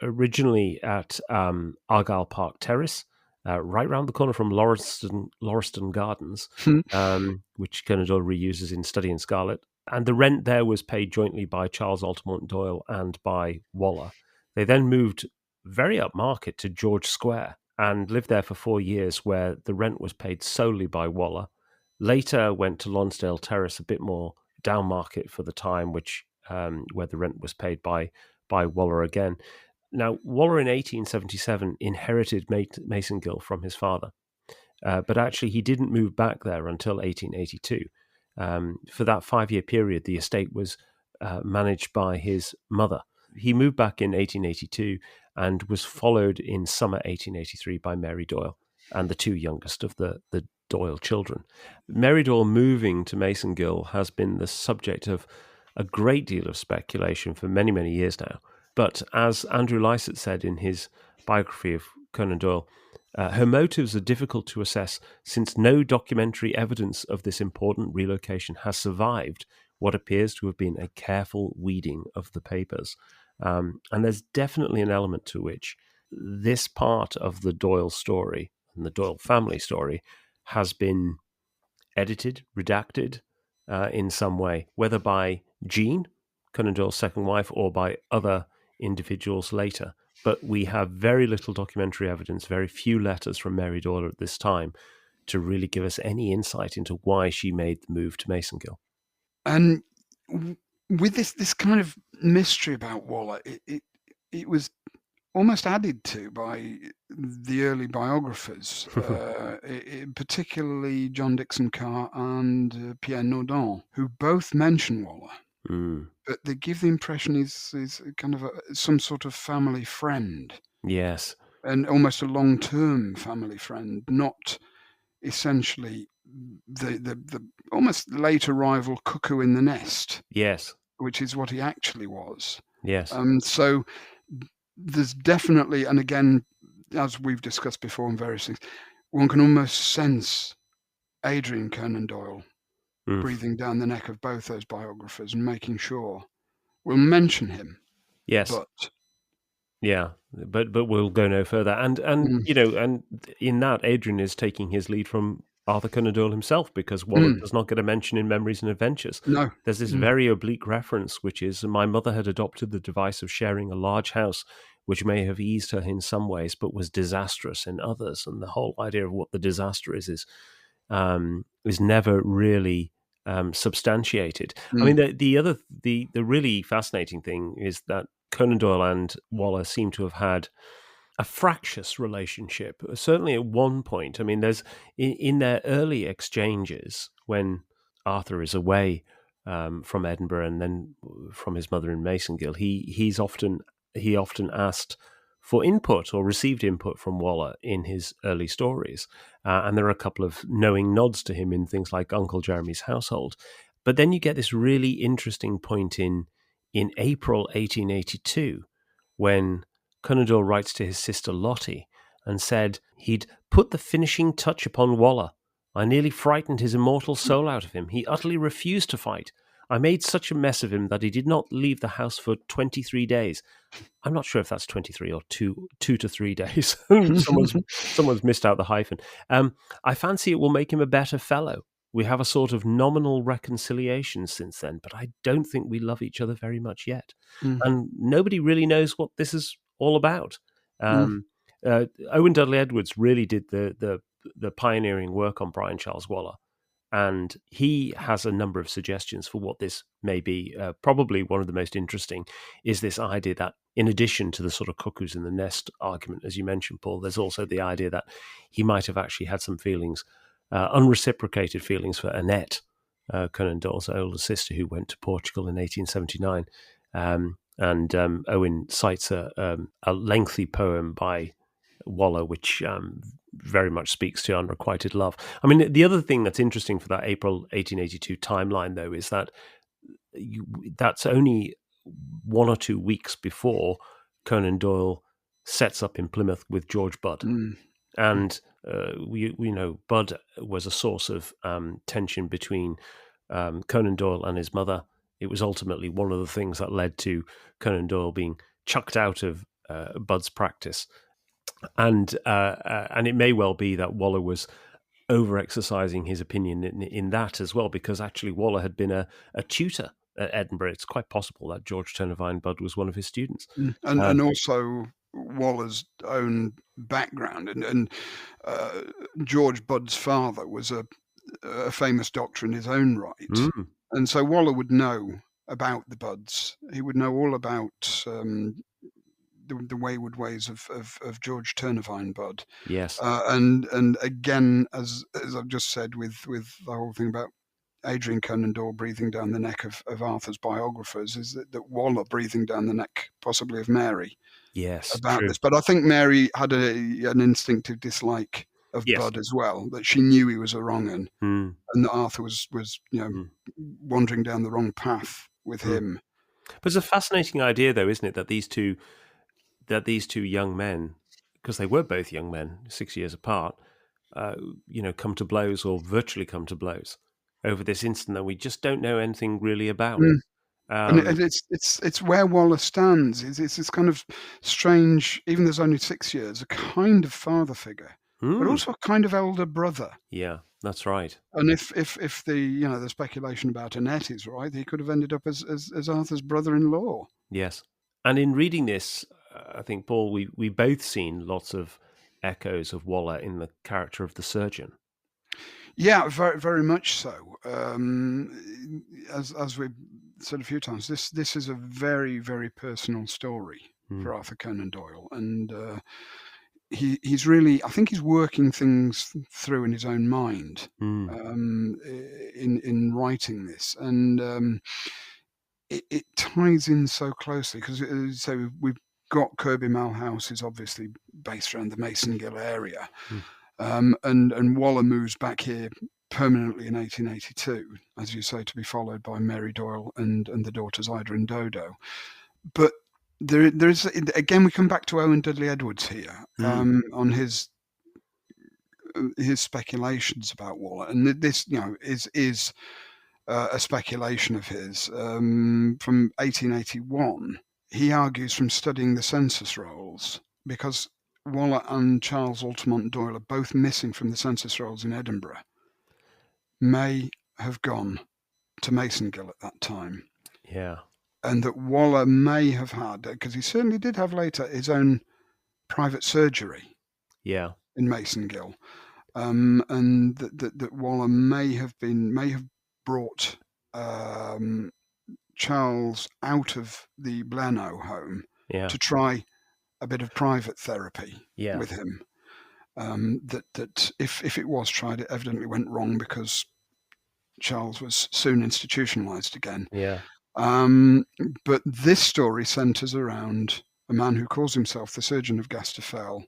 originally at Argyll Park Terrace, right round the corner from Lauriston Gardens, which Conan Doyle reuses in Study in Scarlet. And the rent there was paid jointly by Charles Altamont Doyle and by Waller. They then moved very upmarket to George Square and lived there for 4 years, where the rent was paid solely by Waller. Later went to Lonsdale Terrace, a bit more downmarket for the time, which where the rent was paid by Waller again. Now, Waller in 1877 inherited Mason Gill from his father, but actually he didn't move back there until 1882. For that 5-year period, the estate was managed by his mother. He moved back in 1882 and was followed in summer 1883 by Mary Doyle and the two youngest of the Doyle children. Mary Doyle moving to Mason Gill has been the subject of a great deal of speculation for many, many years now. But as Andrew Lycett said in his biography of Conan Doyle, her motives are difficult to assess since no documentary evidence of this important relocation has survived what appears to have been a careful weeding of the papers. And there's definitely an element to which this part of the Doyle story and the Doyle family story has been edited, redacted in some way, whether by Jean, Conan Doyle's second wife, or by other individuals later. But we have very little documentary evidence, very few letters from Mary Doyle at this time to really give us any insight into why she made the move to Mason Gill. And with this kind of mystery about Waller, it was almost added to by the early biographers, particularly John Dixon Carr and Pierre Naudin, who both mention Waller. But they give the impression he's kind of some sort of family friend. Yes. And almost a long-term family friend, not essentially the almost late arrival cuckoo in the nest. Yes. Which is what he actually was. Yes. So there's definitely, and again, as we've discussed before in various things, one can almost sense Adrian Conan Doyle breathing down the neck of both those biographers and making sure we'll mention him. Yes. But we'll go no further. And and in that, Adrian is taking his lead from Arthur Conan Doyle himself, because Waller does not get a mention in Memories and Adventures. No. There's this very oblique reference, which is, my mother had adopted the device of sharing a large house, which may have eased her in some ways, but was disastrous in others. And the whole idea of what the disaster is never really substantiated. I mean, the really fascinating thing is that Conan Doyle and Waller seem to have had a fractious relationship, certainly at one point. I mean, there's in their early exchanges when Arthur is away from Edinburgh and then from his mother in Mason Gill, he often asked for input or received input from Waller in his early stories, and there are a couple of knowing nods to him in things like Uncle Jeremy's Household. But then you get this really interesting point in April 1882 when Conan Doyle writes to his sister Lottie and said he'd put the finishing touch upon Waller. I nearly frightened his immortal soul out of him. He utterly refused to fight. I made such a mess of him that he did not leave the house for 23 days. I'm not sure if that's 23 or 2 to 3 days. someone's missed out the hyphen. I fancy it will make him a better fellow. We have a sort of nominal reconciliation since then, but I don't think we love each other very much yet. And nobody really knows what this is all about. Owen Dudley Edwards really did the pioneering work on Brian Charles Waller, And he has a number of suggestions for what this may be. Probably one of the most interesting is this idea that, in addition to the sort of cuckoos in the nest argument, as you mentioned, Paul, there's also the idea that he might have actually had some feelings, unreciprocated feelings for Annette, Conan Doyle's older sister, who went to Portugal in 1879. And Owen cites a lengthy poem by Waller, which very much speaks to unrequited love. I mean, the other thing that's interesting for that April 1882 timeline, though, is that that's only 1 or 2 weeks before Conan Doyle sets up in Plymouth with George Budd. And we know Budd was a source of tension between Conan Doyle and his mother. It was ultimately one of the things that led to Conan Doyle being chucked out of Budd's practice. And it may well be that Waller was over-exercising his opinion in that as well, because actually Waller had been a tutor at Edinburgh. It's quite possible that George Turnavine Budd was one of his students. And also Waller's own background. And George Budd's father was a famous doctor in his own right. And so Waller would know about the Budds. He would know all about the wayward ways of George Turnavine Budd. Yes. And again, as I've just said, with the whole thing about Adrian Conan Doyle breathing down the neck of Arthur's biographers, is that Waller breathing down the neck possibly of Mary. Yes, about true. this. But I think Mary had an instinctive dislike of Budd as well, that she knew he was a wrong un, and that Arthur was wandering down the wrong path with him. But it's a fascinating idea, though, isn't it, that these two young men, because they were both young men, 6 years apart, come to blows, or virtually come to blows, over this incident that we just don't know anything really about. And it's where Waller stands. It's this kind of strange, even though there's only 6 years, a kind of father figure, but also a kind of elder brother. Yeah, that's right. And if the speculation about Annette is right, he could have ended up as Arthur's brother-in-law. Yes. And in reading this, I think, Paul, we both seen lots of echoes of Waller in the character of the surgeon. Yeah, very, very much so. As we've said a few times, this is a very, very personal story for Arthur Conan Doyle, and he's really, I think, he's working things through in his own mind in writing this, and it ties in so closely because so we've got Kirby Malhouse is obviously based around the Mason Gill area. And Waller moves back here permanently in 1882, as you say, to be followed by Mary Doyle and the daughters Ida and Dodo. But there is, again, we come back to Owen Dudley Edwards here on his speculations about Waller, and this is a speculation of his from 1881. He argues from studying the census rolls, because Waller and Charles Altamont Doyle are both missing from the census rolls in Edinburgh, may have gone to Masongill at that time. Yeah. And that Waller may have had, because he certainly did have later, his own private surgery in Masongill. And that Waller may have brought Charles out of the Bleno home to try a bit of private therapy with him. That if it was tried, it evidently went wrong because Charles was soon institutionalized again. Yeah. But this story centers around a man who calls himself the Surgeon of Gaster Fell,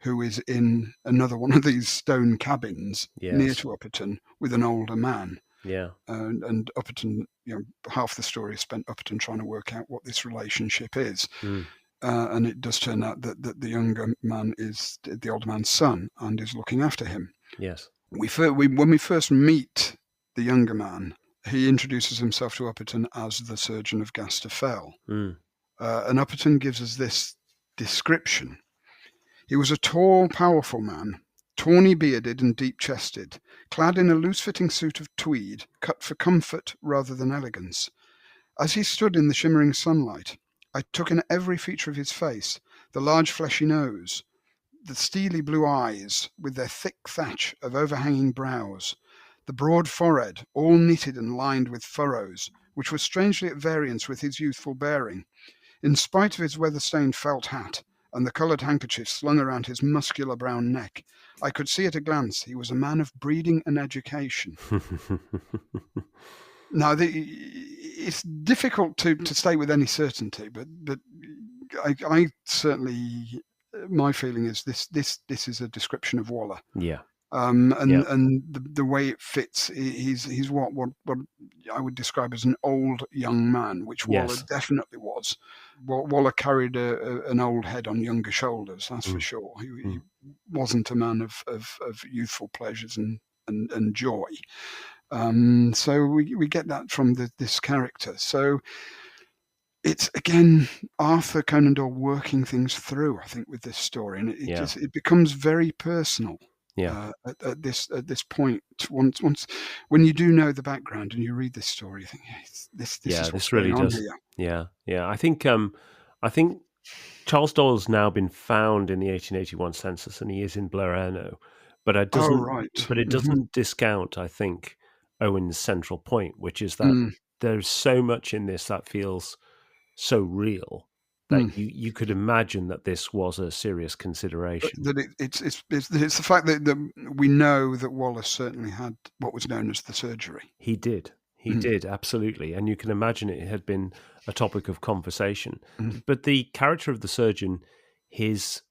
who is in another one of these stone cabins near to Upperton with an older man. Yeah. And Upperton, half the story is spent Upperton trying to work out what this relationship is. And it does turn out that the younger man is the older man's son and is looking after him. Yes. When we first meet the younger man, he introduces himself to Upperton as the Surgeon of Gaster Fell. And Upperton gives us this description. He was a tall, powerful man, tawny-bearded and deep-chested, clad in a loose-fitting suit of tweed, cut for comfort rather than elegance. As he stood in the shimmering sunlight, I took in every feature of his face, the large fleshy nose, the steely blue eyes with their thick thatch of overhanging brows, the broad forehead, all knitted and lined with furrows, which were strangely at variance with his youthful bearing. In spite of his weather-stained felt hat and the coloured handkerchief slung around his muscular brown neck, I could see at a glance he was a man of breeding and education. Now, it's difficult to say with any certainty, but I certainly, my feeling is this is a description of Waller. Yeah. And Yeah. the way it fits, he's what I would describe as an old young man, which Waller Yes. definitely was. Waller carried an old head on younger shoulders, that's for Mm. sure. He Mm. wasn't a man of youthful pleasures and joy. So we get that from this character. So it's again Arthur Conan Doyle working things through, I think, with this story, and Yeah. it becomes very personal. Yeah. At this point, once when you do know the background and you read this story, you think, yes, this Yeah. is what's This really going on does. here. Yeah. Yeah. I think Charles Doyle's now been found in the 1881 census, and he is in Blereno, but it Oh, doesn't. right. But it Mhm. doesn't discount, I think, Owen's central point, which is that Mm, there's so much in this that feels so real that mm. you could imagine that this was a serious consideration. That it's the fact that we know that Wallace certainly had what was known as the surgery. He did. He Mm, did, absolutely. And you can imagine it had been a topic of conversation. mm, But the character of the surgeon, his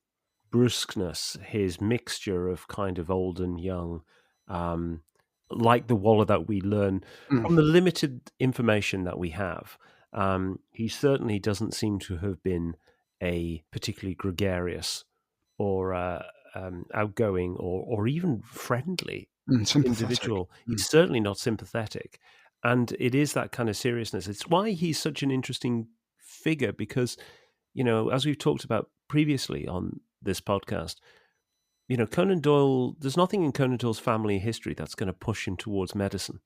brusqueness, his mixture of kind of old and young, um, like the Waller that we learn mm, from the limited information that we have, he certainly doesn't seem to have been a particularly gregarious or outgoing or even friendly sympathetic. individual. Mm, He's certainly not sympathetic. And it is that kind of seriousness. It's why he's such an interesting figure because, as we've talked about previously on this podcast, Conan Doyle, there's nothing in Conan Doyle's family history that's going to push him towards medicine.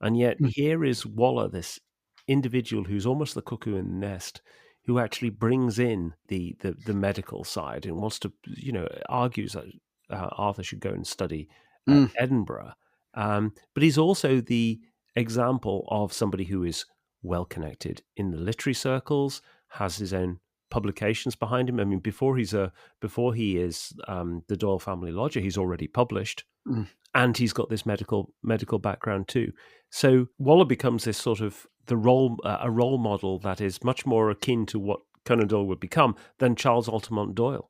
And yet mm, here is Waller, this individual who's almost the cuckoo in the nest, who actually brings in the medical side and wants to, argues that Arthur should go and study at mm, Edinburgh. But he's also the example of somebody who is well connected in the literary circles, has his own publications behind him. I mean, before he is the Doyle family lodger, he's already published, mm, and he's got this medical background too. So Waller becomes this sort of a role model that is much more akin to what Conan Doyle would become than Charles Altamont Doyle.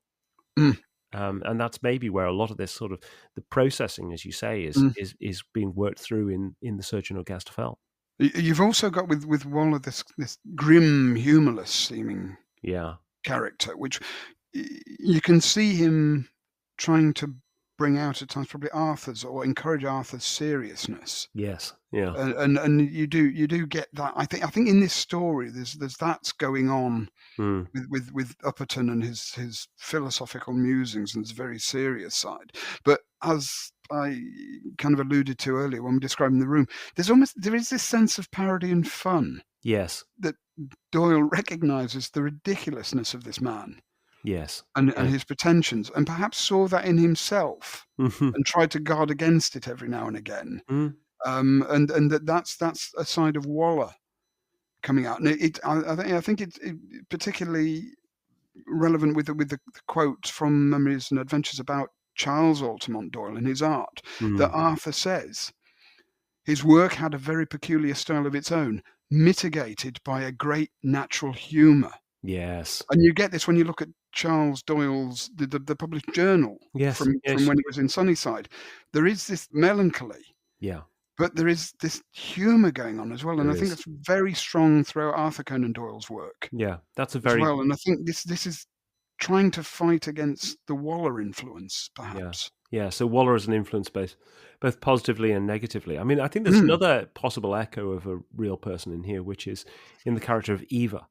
mm, And that's maybe where a lot of this sort of the processing, as you say, mm. is being worked through in the Surgeon of Gaster Fell. You've also got with Waller this grim, humorless seeming Yeah. character, which you can see him trying to bring out at times, probably Arthur's, or encourage Arthur's seriousness. Yes. Yeah. And you do get that. I think in this story there's that's going on Mm. with Upperton and his philosophical musings and his very serious side. But as I kind of alluded to earlier when we're describing the room, there is this sense of parody and fun Yes. that Doyle recognises the ridiculousness of this man Yes. and Yeah. his pretensions, and perhaps saw that in himself Mhm. and tried to guard against it every now and again. Mm. And that's a side of Waller coming out. And I think it's particularly relevant with the quote from Memories and Adventures about Charles Altamont Doyle and his art, that Mm. Arthur says his work had a very peculiar style of its own, mitigated by a great natural humour. Yes. And you get this when you look at Charles Doyle's the published journal Yes. from Yes. when he was in Sunnyside. There is this melancholy, Yeah. but there is this humour going on as well, and There I think is. that's very strong throughout Arthur Conan Doyle's work Yeah. That's a as very well. And I think this is trying to fight against the Waller influence, Yeah. perhaps. Yeah. So Waller is an influence both positively and negatively. I mean, I think there's Mm, another possible echo of a real person in here, which is in the character of Eva.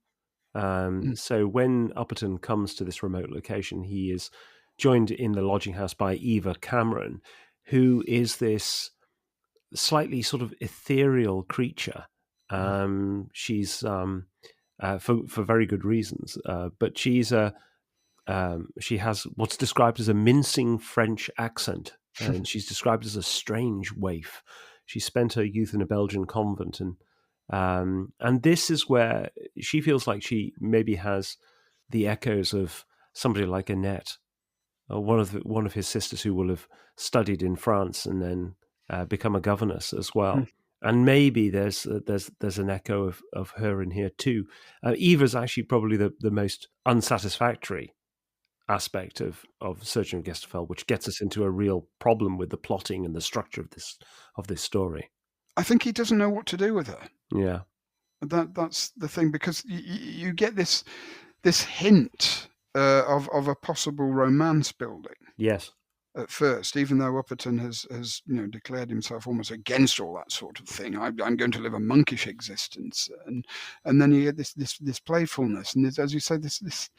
mm, So when Upperton comes to this remote location, he is joined in the lodging house by Eva Cameron, who is this slightly sort of ethereal creature. mm, She's for very good reasons, but she has what's described as a mincing French accent. and she's described as a strange waif. She spent her youth in a Belgian convent, and this is where she feels like she maybe has the echoes of somebody like Annette, one of his sisters who will have studied in France and then become a governess as well. And maybe there's an echo of her in here too. Eva's actually probably the most unsatisfactory aspect of Surgeon of Gaster Fell, which gets us into a real problem with the plotting and the structure of this story. I think he doesn't know what to do with her. Yeah. That's the thing, because you get this hint of a possible romance building. Yes. At first, even though Upperton has declared himself almost against all that sort of thing. I'm going to live a monkish existence, and then you get this playfulness, and as you say, this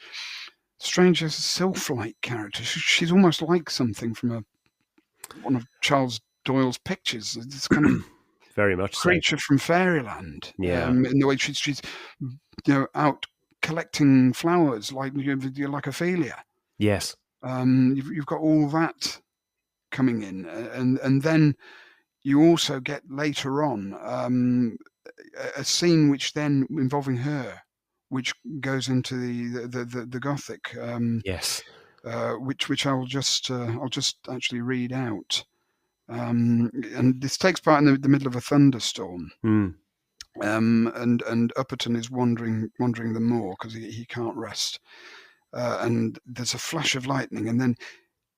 strange sylph-like character. She's almost like something from one of Charles Doyle's pictures. This kind of very much creature from fairyland. Yeah. In the way she's out collecting flowers like Ophelia. Yes. You've got all that coming in, and then you also get later on a scene which then involving her, which goes into the Gothic. Yes. Which I'll just actually read out. And this takes part in the middle of a thunderstorm. And Upperton is wandering the moor because he can't rest. And there's a flash of lightning, and then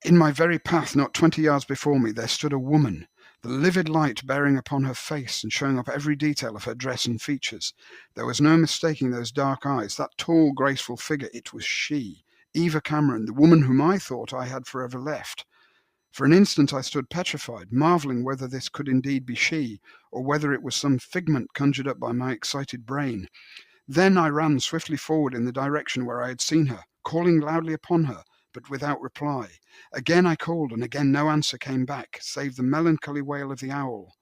in my very path, not 20 yards before me, there stood a woman, the livid light bearing upon her face and showing up every detail of her dress and features. There was no mistaking those dark eyes, that tall, graceful figure. It was she, Eva Cameron, the woman whom I thought I had forever left. For an instant I stood petrified, marvelling whether this could indeed be she, or whether it was some figment conjured up by my excited brain. Then I ran swiftly forward in the direction where I had seen her, calling loudly upon her, but without reply. Again I called, and again no answer came back, save the melancholy wail of the owl.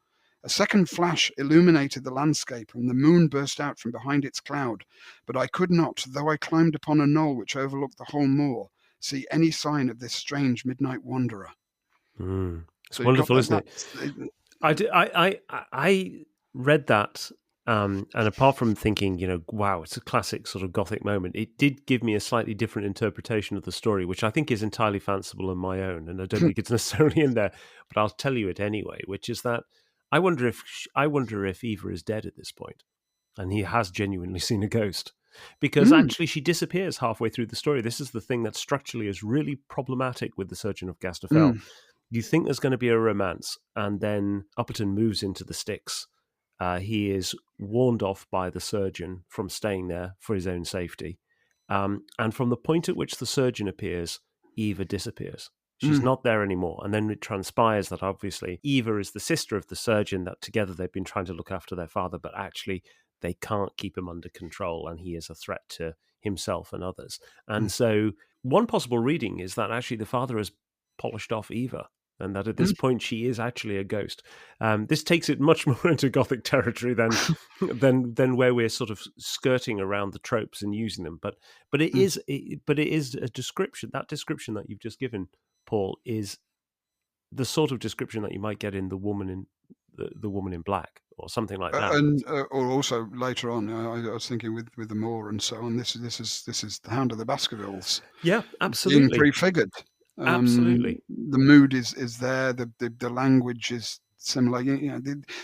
A second flash illuminated the landscape, and the moon burst out from behind its cloud, but I could not, though I climbed upon a knoll which overlooked the whole moor, see any sign of this strange midnight wanderer. It's wonderful, isn't it? I read that, and apart from thinking, wow, it's a classic sort of Gothic moment, it did give me a slightly different interpretation of the story, which I think is entirely fanciful and my own, and I don't think it's necessarily in there, but I'll tell you it anyway, which is that I wonder if Eva is dead at this point, and he has genuinely seen a ghost. Because actually she disappears halfway through the story. This is the thing that structurally is really problematic with the Surgeon of Gaster Fell. You think there's going to be a romance, and then Upperton moves into the sticks. He is warned off by the surgeon from staying there for his own safety. And from the point at which the surgeon appears, Eva disappears. She's not there anymore. And then it transpires that obviously Eva is the sister of the surgeon, that together they've been trying to look after their father, but actually they can't keep him under control, and he is a threat to himself and others. And so one possible reading is that actually the father has polished off Eva, and that at this point she is actually a ghost. This takes it much more into Gothic territory than where we're sort of skirting around the tropes and using them. But it is a description. That description that you've just given, Paul, is the sort of description that you might get in the Woman in Black or something like that. And or also later on, I was thinking with the Moor and so on. This is the Hound of the Baskervilles. Yeah, absolutely. Being prefigured. Absolutely. The mood is there. The language is similar.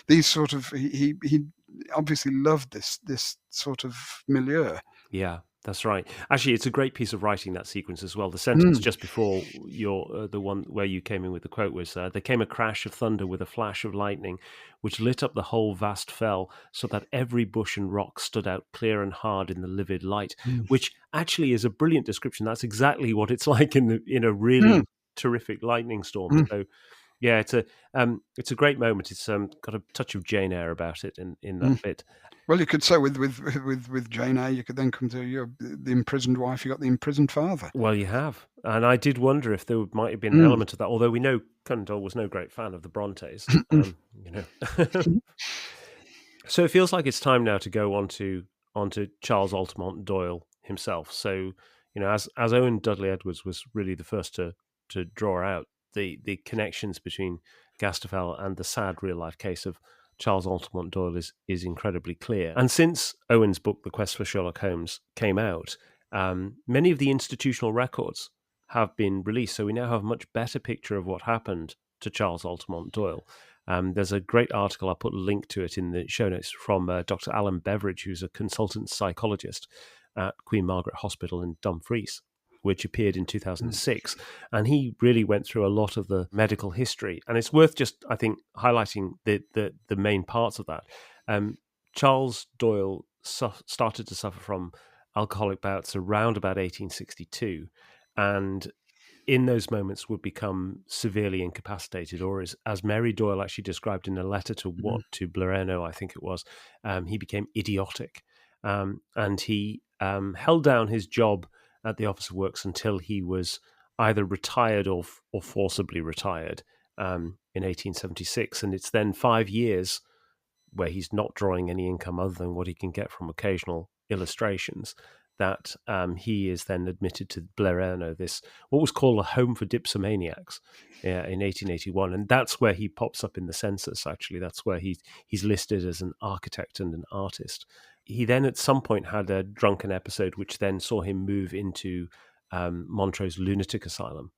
These sort of he obviously loved this sort of milieu. Yeah, that's right. Actually, it's a great piece of writing, that sequence as well. The sentence just before the one where you came in with the quote was, there came a crash of thunder with a flash of lightning, which lit up the whole vast fell, so that every bush and rock stood out clear and hard in the livid light, which actually is a brilliant description. That's exactly what it's like in a really terrific lightning storm. So yeah, it's a great moment. It's got a touch of Jane Eyre about it in that bit. Well, you could say with Jane Eyre, you could then come to the imprisoned wife. You got the imprisoned father. Well, you have, and I did wonder if there might have been an element of that. Although we know Conan Doyle was no great fan of the Brontes, So it feels like it's time now to go on to Charles Altamont Doyle himself. So as Owen Dudley Edwards was really the first to draw out the connections between Gaster Fell and the sad real life case of Charles Altamont Doyle is incredibly clear. And since Owen's book, The Quest for Sherlock Holmes, came out, many of the institutional records have been released. So we now have a much better picture of what happened to Charles Altamont Doyle. There's a great article, I'll put a link to it in the show notes, from Dr. Alan Beveridge, who's a consultant psychologist at Queen Margaret Hospital in Dumfries, which appeared in 2006. And he really went through a lot of the medical history. And it's worth just, I think, highlighting the main parts of that. Charles Doyle started to suffer from alcoholic bouts around about 1862. And in those moments would become severely incapacitated, or as Mary Doyle actually described in a letter to Blereno, I think it was, he became idiotic. And he held down his job at the Office of Works until he was either retired or forcibly retired in 1876. And it's then 5 years where he's not drawing any income other than what he can get from occasional illustrations, that he is then admitted to Blereno, this what was called a home for dipsomaniacs, in 1881, and that's where he pops up in the census. Actually, that's where he's listed as an architect and an artist. He then at some point had a drunken episode, which then saw him move into Montrose Lunatic Asylum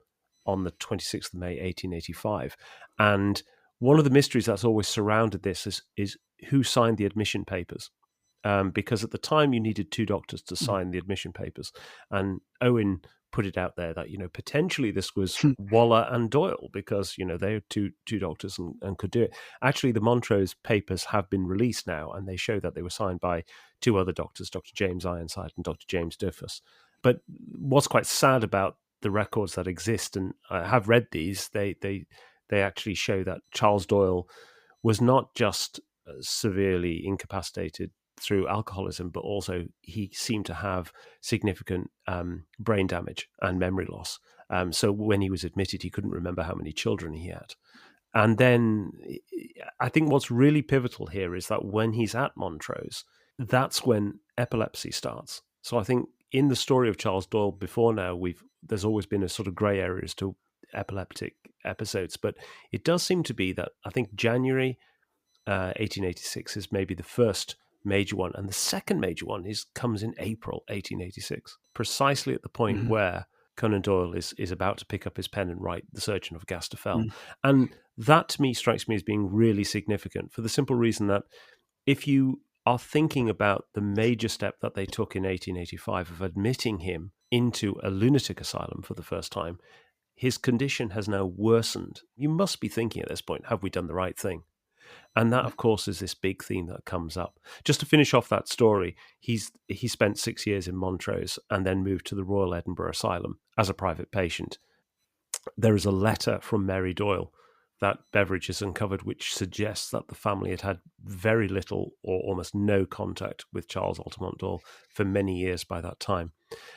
on the 26th of May, 1885, and one of the mysteries that's always surrounded this is who signed the admission papers. Because at the time you needed 2 doctors to sign the admission papers. And Owen put it out there that, potentially this was Waller and Doyle, because, they are two doctors and could do it. Actually, the Montrose papers have been released now, and they show that they were signed by 2 other doctors, Dr. James Ironside and Dr. James Duffus. But what's quite sad about the records that exist, and I have read these, they actually show that Charles Doyle was not just severely incapacitated through alcoholism, but also he seemed to have significant brain damage and memory loss. So when he was admitted, he couldn't remember how many children he had. And then I think what's really pivotal here is that when he's at Montrose, that's when epilepsy starts. So I think in the story of Charles Doyle before now, there's always been a sort of grey area as to epileptic episodes, but it does seem to be that I think January 1886 is maybe the first major one, and the second major one comes in April 1886, precisely at the point where Conan Doyle is about to pick up his pen and write The Surgeon of Gaster Fell. And that to me strikes me as being really significant for the simple reason that if you are thinking about the major step that they took in 1885 of admitting him into a lunatic asylum for the first time, his condition has now worsened. You must be thinking at this point, have we done the right thing? And that, of course, is this big theme that comes up. Just to finish off that story, he spent 6 years in Montrose and then moved to the Royal Edinburgh Asylum as a private patient. There is a letter from Mary Doyle that Beveridge has uncovered, which suggests that the family had had very little or almost no contact with Charles Altamont Doyle for many years by that time.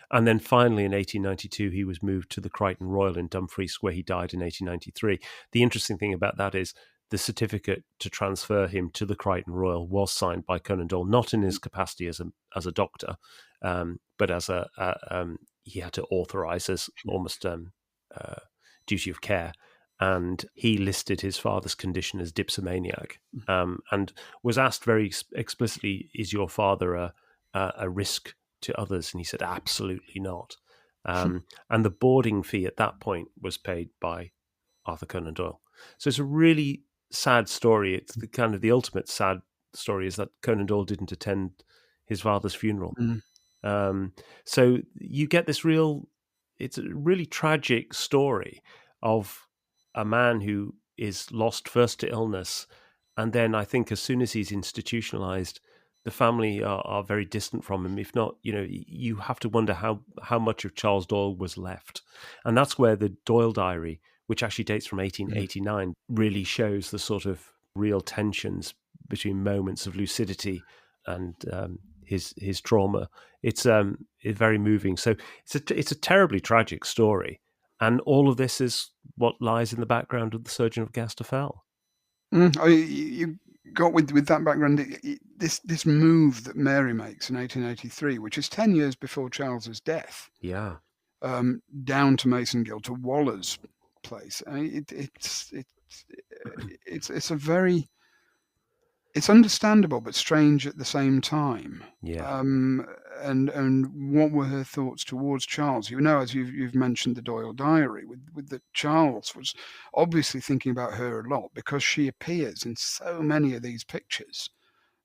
And then finally, in 1892, he was moved to the Crichton Royal in Dumfries, where he died in 1893. The interesting thing about that is the certificate to transfer him to the Crichton Royal was signed by Conan Doyle, not in his capacity as a doctor, but as he had to authorize as almost duty of care. And he listed his father's condition as dipsomaniac, and was asked very explicitly, "Is your father a risk to others?" And he said, "Absolutely not." And the boarding fee at that point was paid by Arthur Conan Doyle. So it's a really sad story. It's the ultimate sad story is that Conan Doyle didn't attend his father's funeral. So you get this it's a really tragic story of a man who is lost first to illness, and then I think as soon as he's institutionalized, the family are very distant from him. If not, you have to wonder how much of Charles Doyle was left. And that's where the Doyle Diary, which actually dates from 1889, really shows the sort of real tensions between moments of lucidity and his trauma. It's very moving. So it's a terribly tragic story, and all of this is what lies in the background of The Surgeon of Gaster Fell. You got with that background, this move that Mary makes in 1883, which is 10 years before Charles's death. Yeah. Down to Masongill, to Waller's place. I mean, it's understandable but strange at the same time. Yeah. And what were her thoughts towards Charles? As you've mentioned the Doyle diary, with that Charles was obviously thinking about her a lot because she appears in so many of these pictures.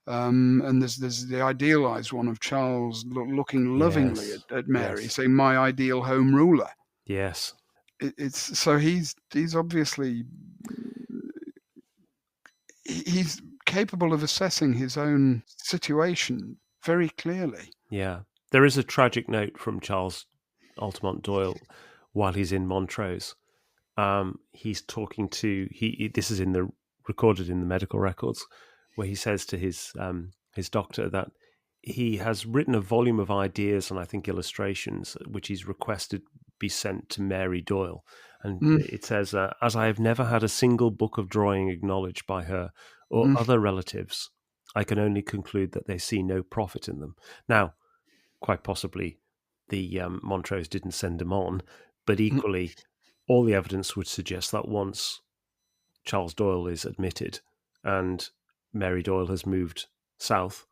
And there's the idealized one of Charles looking lovingly Yes. at Mary, Yes. saying, "My ideal home ruler." Yes. It's so he's obviously he's capable of assessing his own situation very clearly. Yeah. There is a tragic note from Charles Altamont Doyle while he's in Montrose. He's talking to this is recorded in the medical records, where he says to his doctor that he has written a volume of ideas and I think illustrations which he's requested be sent to Mary Doyle. And it says, as I have never had a single book of drawing acknowledged by her or other relatives, I can only conclude that they see no profit in them. Now, quite possibly the Montrose didn't send him on, but equally, all the evidence would suggest that once Charles Doyle is admitted and Mary Doyle has moved south,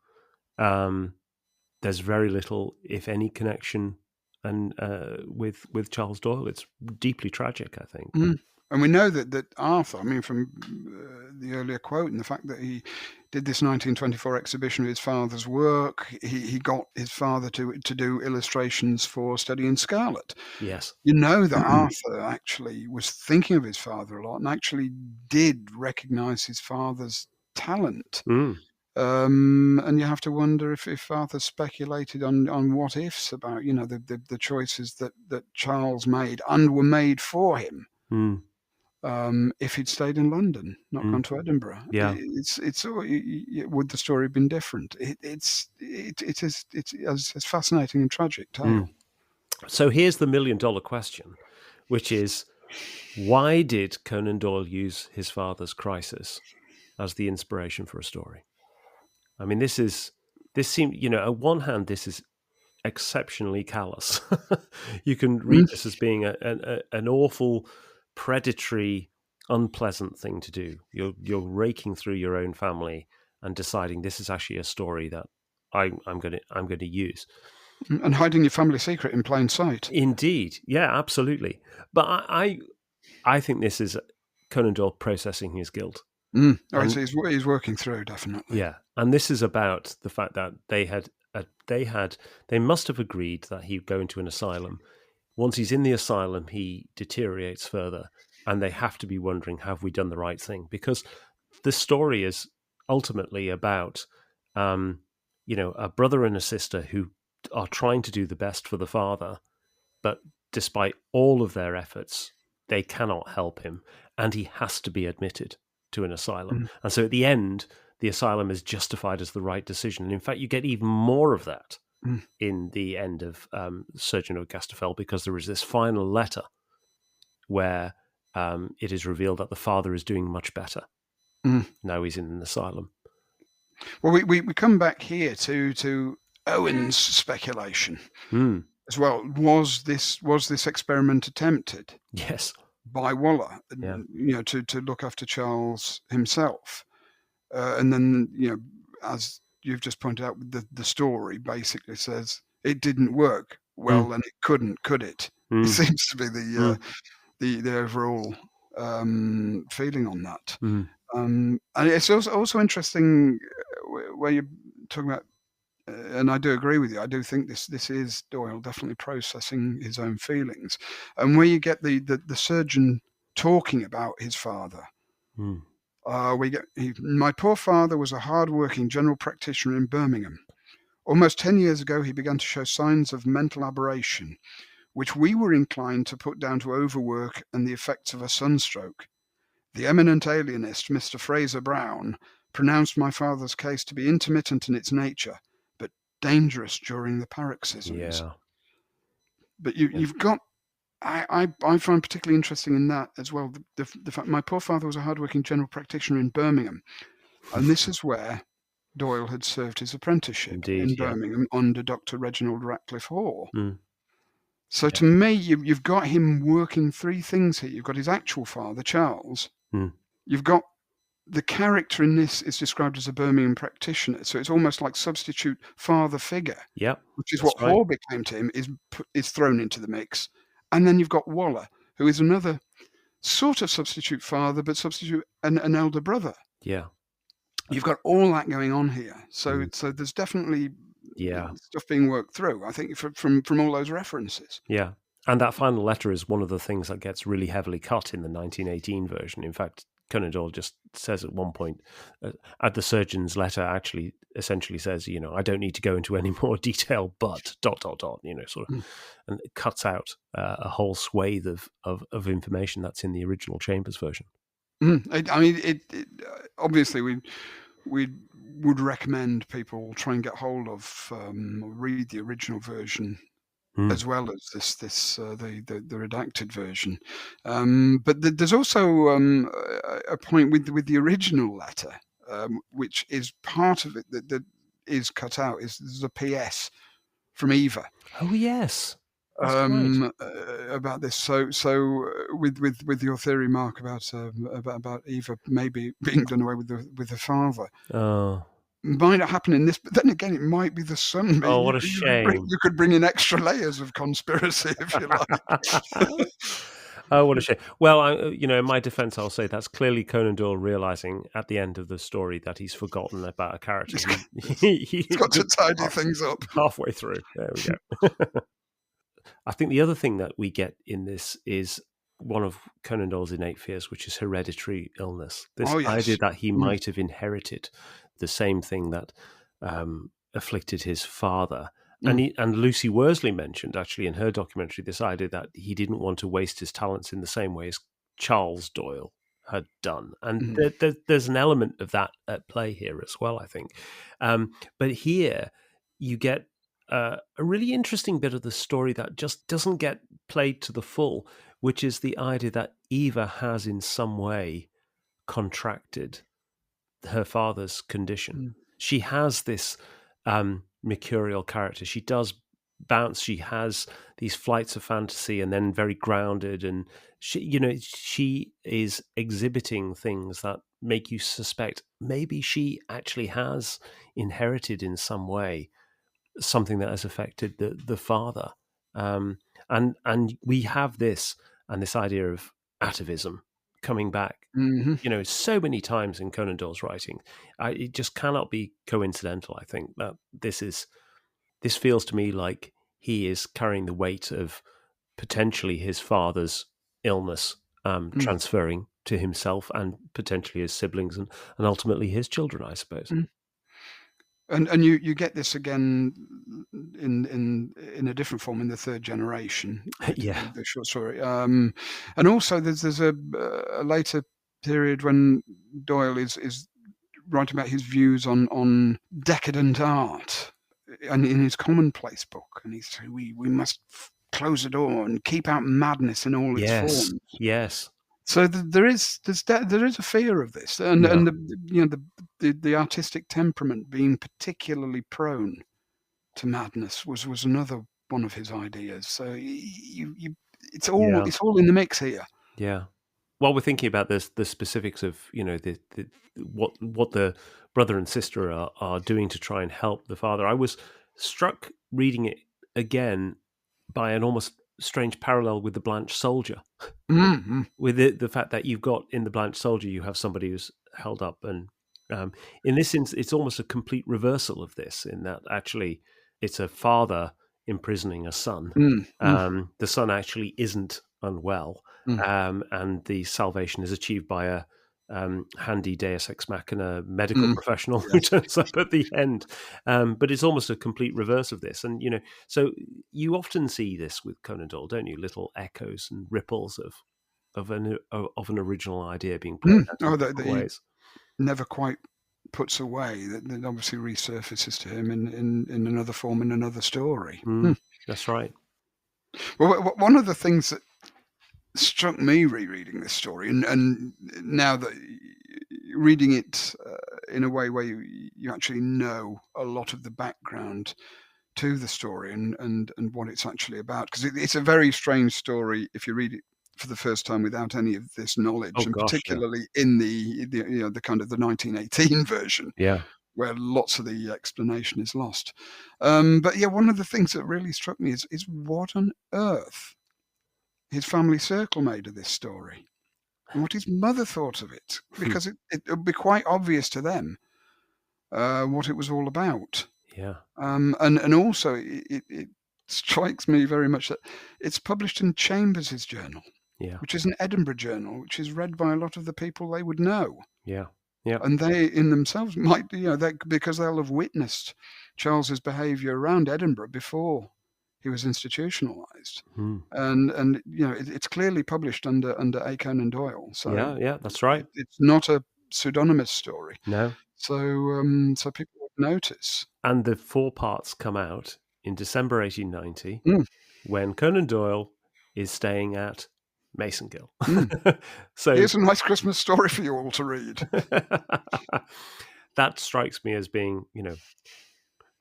there's very little, if any, connection with Charles Doyle. It's deeply tragic, I think. And we know that Arthur, I mean, from the earlier quote and the fact that he did this 1924 exhibition of his father's work, he got his father to do illustrations for Study in Scarlet. Yes. That Arthur actually was thinking of his father a lot and actually did recognize his father's talent. And you have to wonder if Arthur speculated on what ifs about, the choices that Charles made and were made for him. If he'd stayed in London, not gone to Edinburgh, Yeah. would the story have been different? It's as fascinating and tragic tale. So here's the $1 million question, which is, why did Conan Doyle use his father's crisis as the inspiration for a story? I mean, this seems, on one hand, this is exceptionally callous. You can read this as being an awful, predatory, unpleasant thing to do. You're raking through your own family and deciding this is actually a story that I'm going to use, and hiding your family secret in plain sight. Indeed, yeah, absolutely. But I think this is Conan Doyle processing his guilt. So he's working through, definitely. Yeah, and this is about the fact that they must have agreed that he'd go into an asylum. Once he's in the asylum, he deteriorates further, and they have to be wondering, have we done the right thing? Because the story is ultimately about, a brother and a sister who are trying to do the best for the father, but despite all of their efforts, they cannot help him, and he has to be admitted to an asylum. And so at the end, the asylum is justified as the right decision. And in fact, you get even more of that in the end of Surgeon of Gaster Fell, because there is this final letter where it is revealed that the father is doing much better. Now he's in an asylum. Well, we come back here to Owen's speculation as well. Was this experiment attempted? Yes. By Waller, to look after Charles himself, and then as you've just pointed out, the story basically says it didn't work well, and it couldn't, could it? It seems to be the overall feeling on that. And it's also interesting where you're talking about. And I do agree with you. I do think this is Doyle definitely processing his own feelings, and where you get the surgeon talking about his father. My poor father was a hard-working general practitioner in Birmingham. Almost 10 years ago, he began to show signs of mental aberration, which we were inclined to put down to overwork and the effects of a sunstroke. The eminent alienist, Mr. Fraser Brown, pronounced my father's case to be intermittent in its nature, but dangerous during the paroxysms. Yeah. But you've got, I find particularly interesting in that as well, the fact my poor father was a hardworking general practitioner in Birmingham, and this is where Doyle had served his apprenticeship in Birmingham under Dr. Reginald Ratcliffe Hall. So Yeah. to me, you've got him working three things here. You've got his actual father, Charles. Mm. You've got the character in this is described as a Birmingham practitioner, so it's almost like substitute father figure, Yep. which is That's what right. Hall became to him, is thrown into the mix. And then you've got Waller, who is another sort of substitute father, but substitute an elder brother. Yeah. You've got all that going on here. Mm. So there's definitely Yeah. stuff being worked through, I think, from all those references. Yeah. And that final letter is one of the things that gets really heavily cut in the 1918 version. In fact, Conan Doyle just says at one point, at the surgeon's letter, actually essentially says, I don't need to go into any more detail, but ... sort of, Mm. and it cuts out a whole swathe of information that's in the original Chambers version. I mean, obviously we would recommend people try and get hold of read the original version Mm. as well as the redacted version. But there's also a point with the original letter, which is part of it that is cut out. Is there's a PS from Eva Oh, yes. That's right. about this. With your theory, Mark, about Eva maybe being done away with the father. Oh, Might not happen in this, but then again, it might be the son. oh, what a shame. You could bring in extra layers of conspiracy if you like. Oh, what a shame. Well, in my defense, I'll say that's clearly Conan Doyle realizing at the end of the story that he's forgotten about a character. It's got to tidy things up. Halfway through. There we go. I think the other thing that we get in this is one of Conan Doyle's innate fears, which is hereditary illness. This Oh, yes. idea that he Mm. might have inherited the same thing that afflicted his father. And Lucy Worsley mentioned, actually, in her documentary, this idea that he didn't want to waste his talents in the same way as Charles Doyle had done. And there's an element of that at play here as well, I think. But here you get a really interesting bit of the story that just doesn't get played to the full, which is the idea that Eva has in some way contracted her father's condition. She has this mercurial character. She does bounce. She has these flights of fantasy, and then very grounded. And she is exhibiting things that make you suspect maybe she actually has inherited in some way something that has affected the father. And we have this and this idea of atavism coming back. So many times in Conan Doyle's writing, it just cannot be coincidental. I think that this feels to me like he is carrying the weight of potentially his father's illness transferring to himself and potentially his siblings and ultimately his children, I suppose. And you get this again in a different form in the third generation, Yeah. the short story. And also there's a later period when Doyle is writing about his views on decadent art, and in his commonplace book, and he's saying we must close the door and keep out madness in all its forms. Yes. So there is a fear of this, and the artistic temperament being particularly prone to madness was another one of his ideas. So it's all in the mix here. Yeah. While we're thinking about this, the specifics of what the brother and sister are doing to try and help the father, I was struck reading it again by an almost strange parallel with the Blanche Soldier. Mm-hmm. With the fact that you've got in the Blanche Soldier, you have somebody who's held up, and in this instance, it's almost a complete reversal of this, in that actually it's a father imprisoning a son. The son actually isn't unwell, and the salvation is achieved by a handy Deus Ex Machina medical professional who turns up at the end. But it's almost a complete reverse of this. And, so you often see this with Conan Doyle, don't you? Little echoes and ripples of an original idea being played out in different ways. Never quite puts away, that obviously resurfaces to him in another form, in another story. That's right. Well, one of the things that struck me rereading this story, and now that reading it in a way where you actually know a lot of the background to the story and what it's actually about, because it's a very strange story if you read it for the first time without any of this knowledge, Oh and gosh, yeah. particularly in the kind of the 1918 version, Yeah. where lots of the explanation is lost. But yeah, one of the things that really struck me is what on earth his family circle made of this story, and what his mother thought of it, because it would be quite obvious to them what it was all about. Yeah. And also it strikes me very much that it's published in Chambers's journal, Yeah. which is an Edinburgh journal, which is read by a lot of the people they would know. Yeah. Yeah. And they in themselves might, because they'll have witnessed Charles's behaviour around Edinburgh before he was institutionalised. Hmm. And it's clearly published under A. Conan Doyle. So Yeah. That's right. it's not a pseudonymous story. No. So people would notice. And the 4 parts come out in December 1890 Mm. when Conan Doyle is staying at Masongill. So Here's a nice Christmas story for you all to read. that strikes me as being,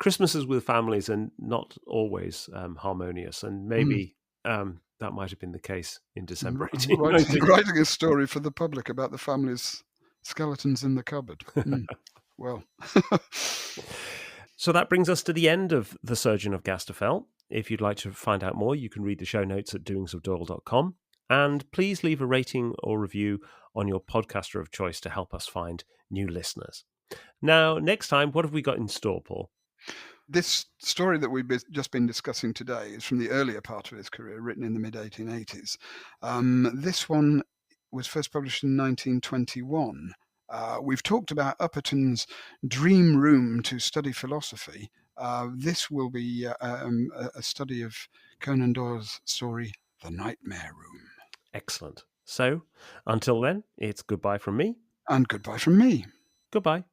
Christmases with families are not always harmonious, and maybe that might have been the case in December 1890. Writing a story for the public about the family's skeletons in the cupboard. Well. So that brings us to the end of The Surgeon of Gaster Fell. If you'd like to find out more, you can read the show notes at doingsofdoyle.com. And please leave a rating or review on your podcaster of choice to help us find new listeners. Now, next time, what have we got in store, Paul? This story that we've just been discussing today is from the earlier part of his career, written in the mid-1880s. This one was first published in 1921. We've talked about Upperton's dream room to study philosophy. This will be a study of Conan Doyle's story, The Nightmare Room. Excellent. So, until then, it's goodbye from me. And goodbye from me. Goodbye.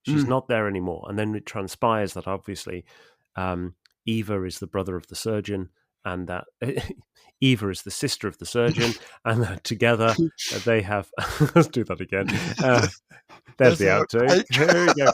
She's not there anymore. And then it transpires that obviously Eva is the brother of the surgeon, and that Eva is the sister of the surgeon, and that together they have... Let's do that again. There's the outtake. There we go.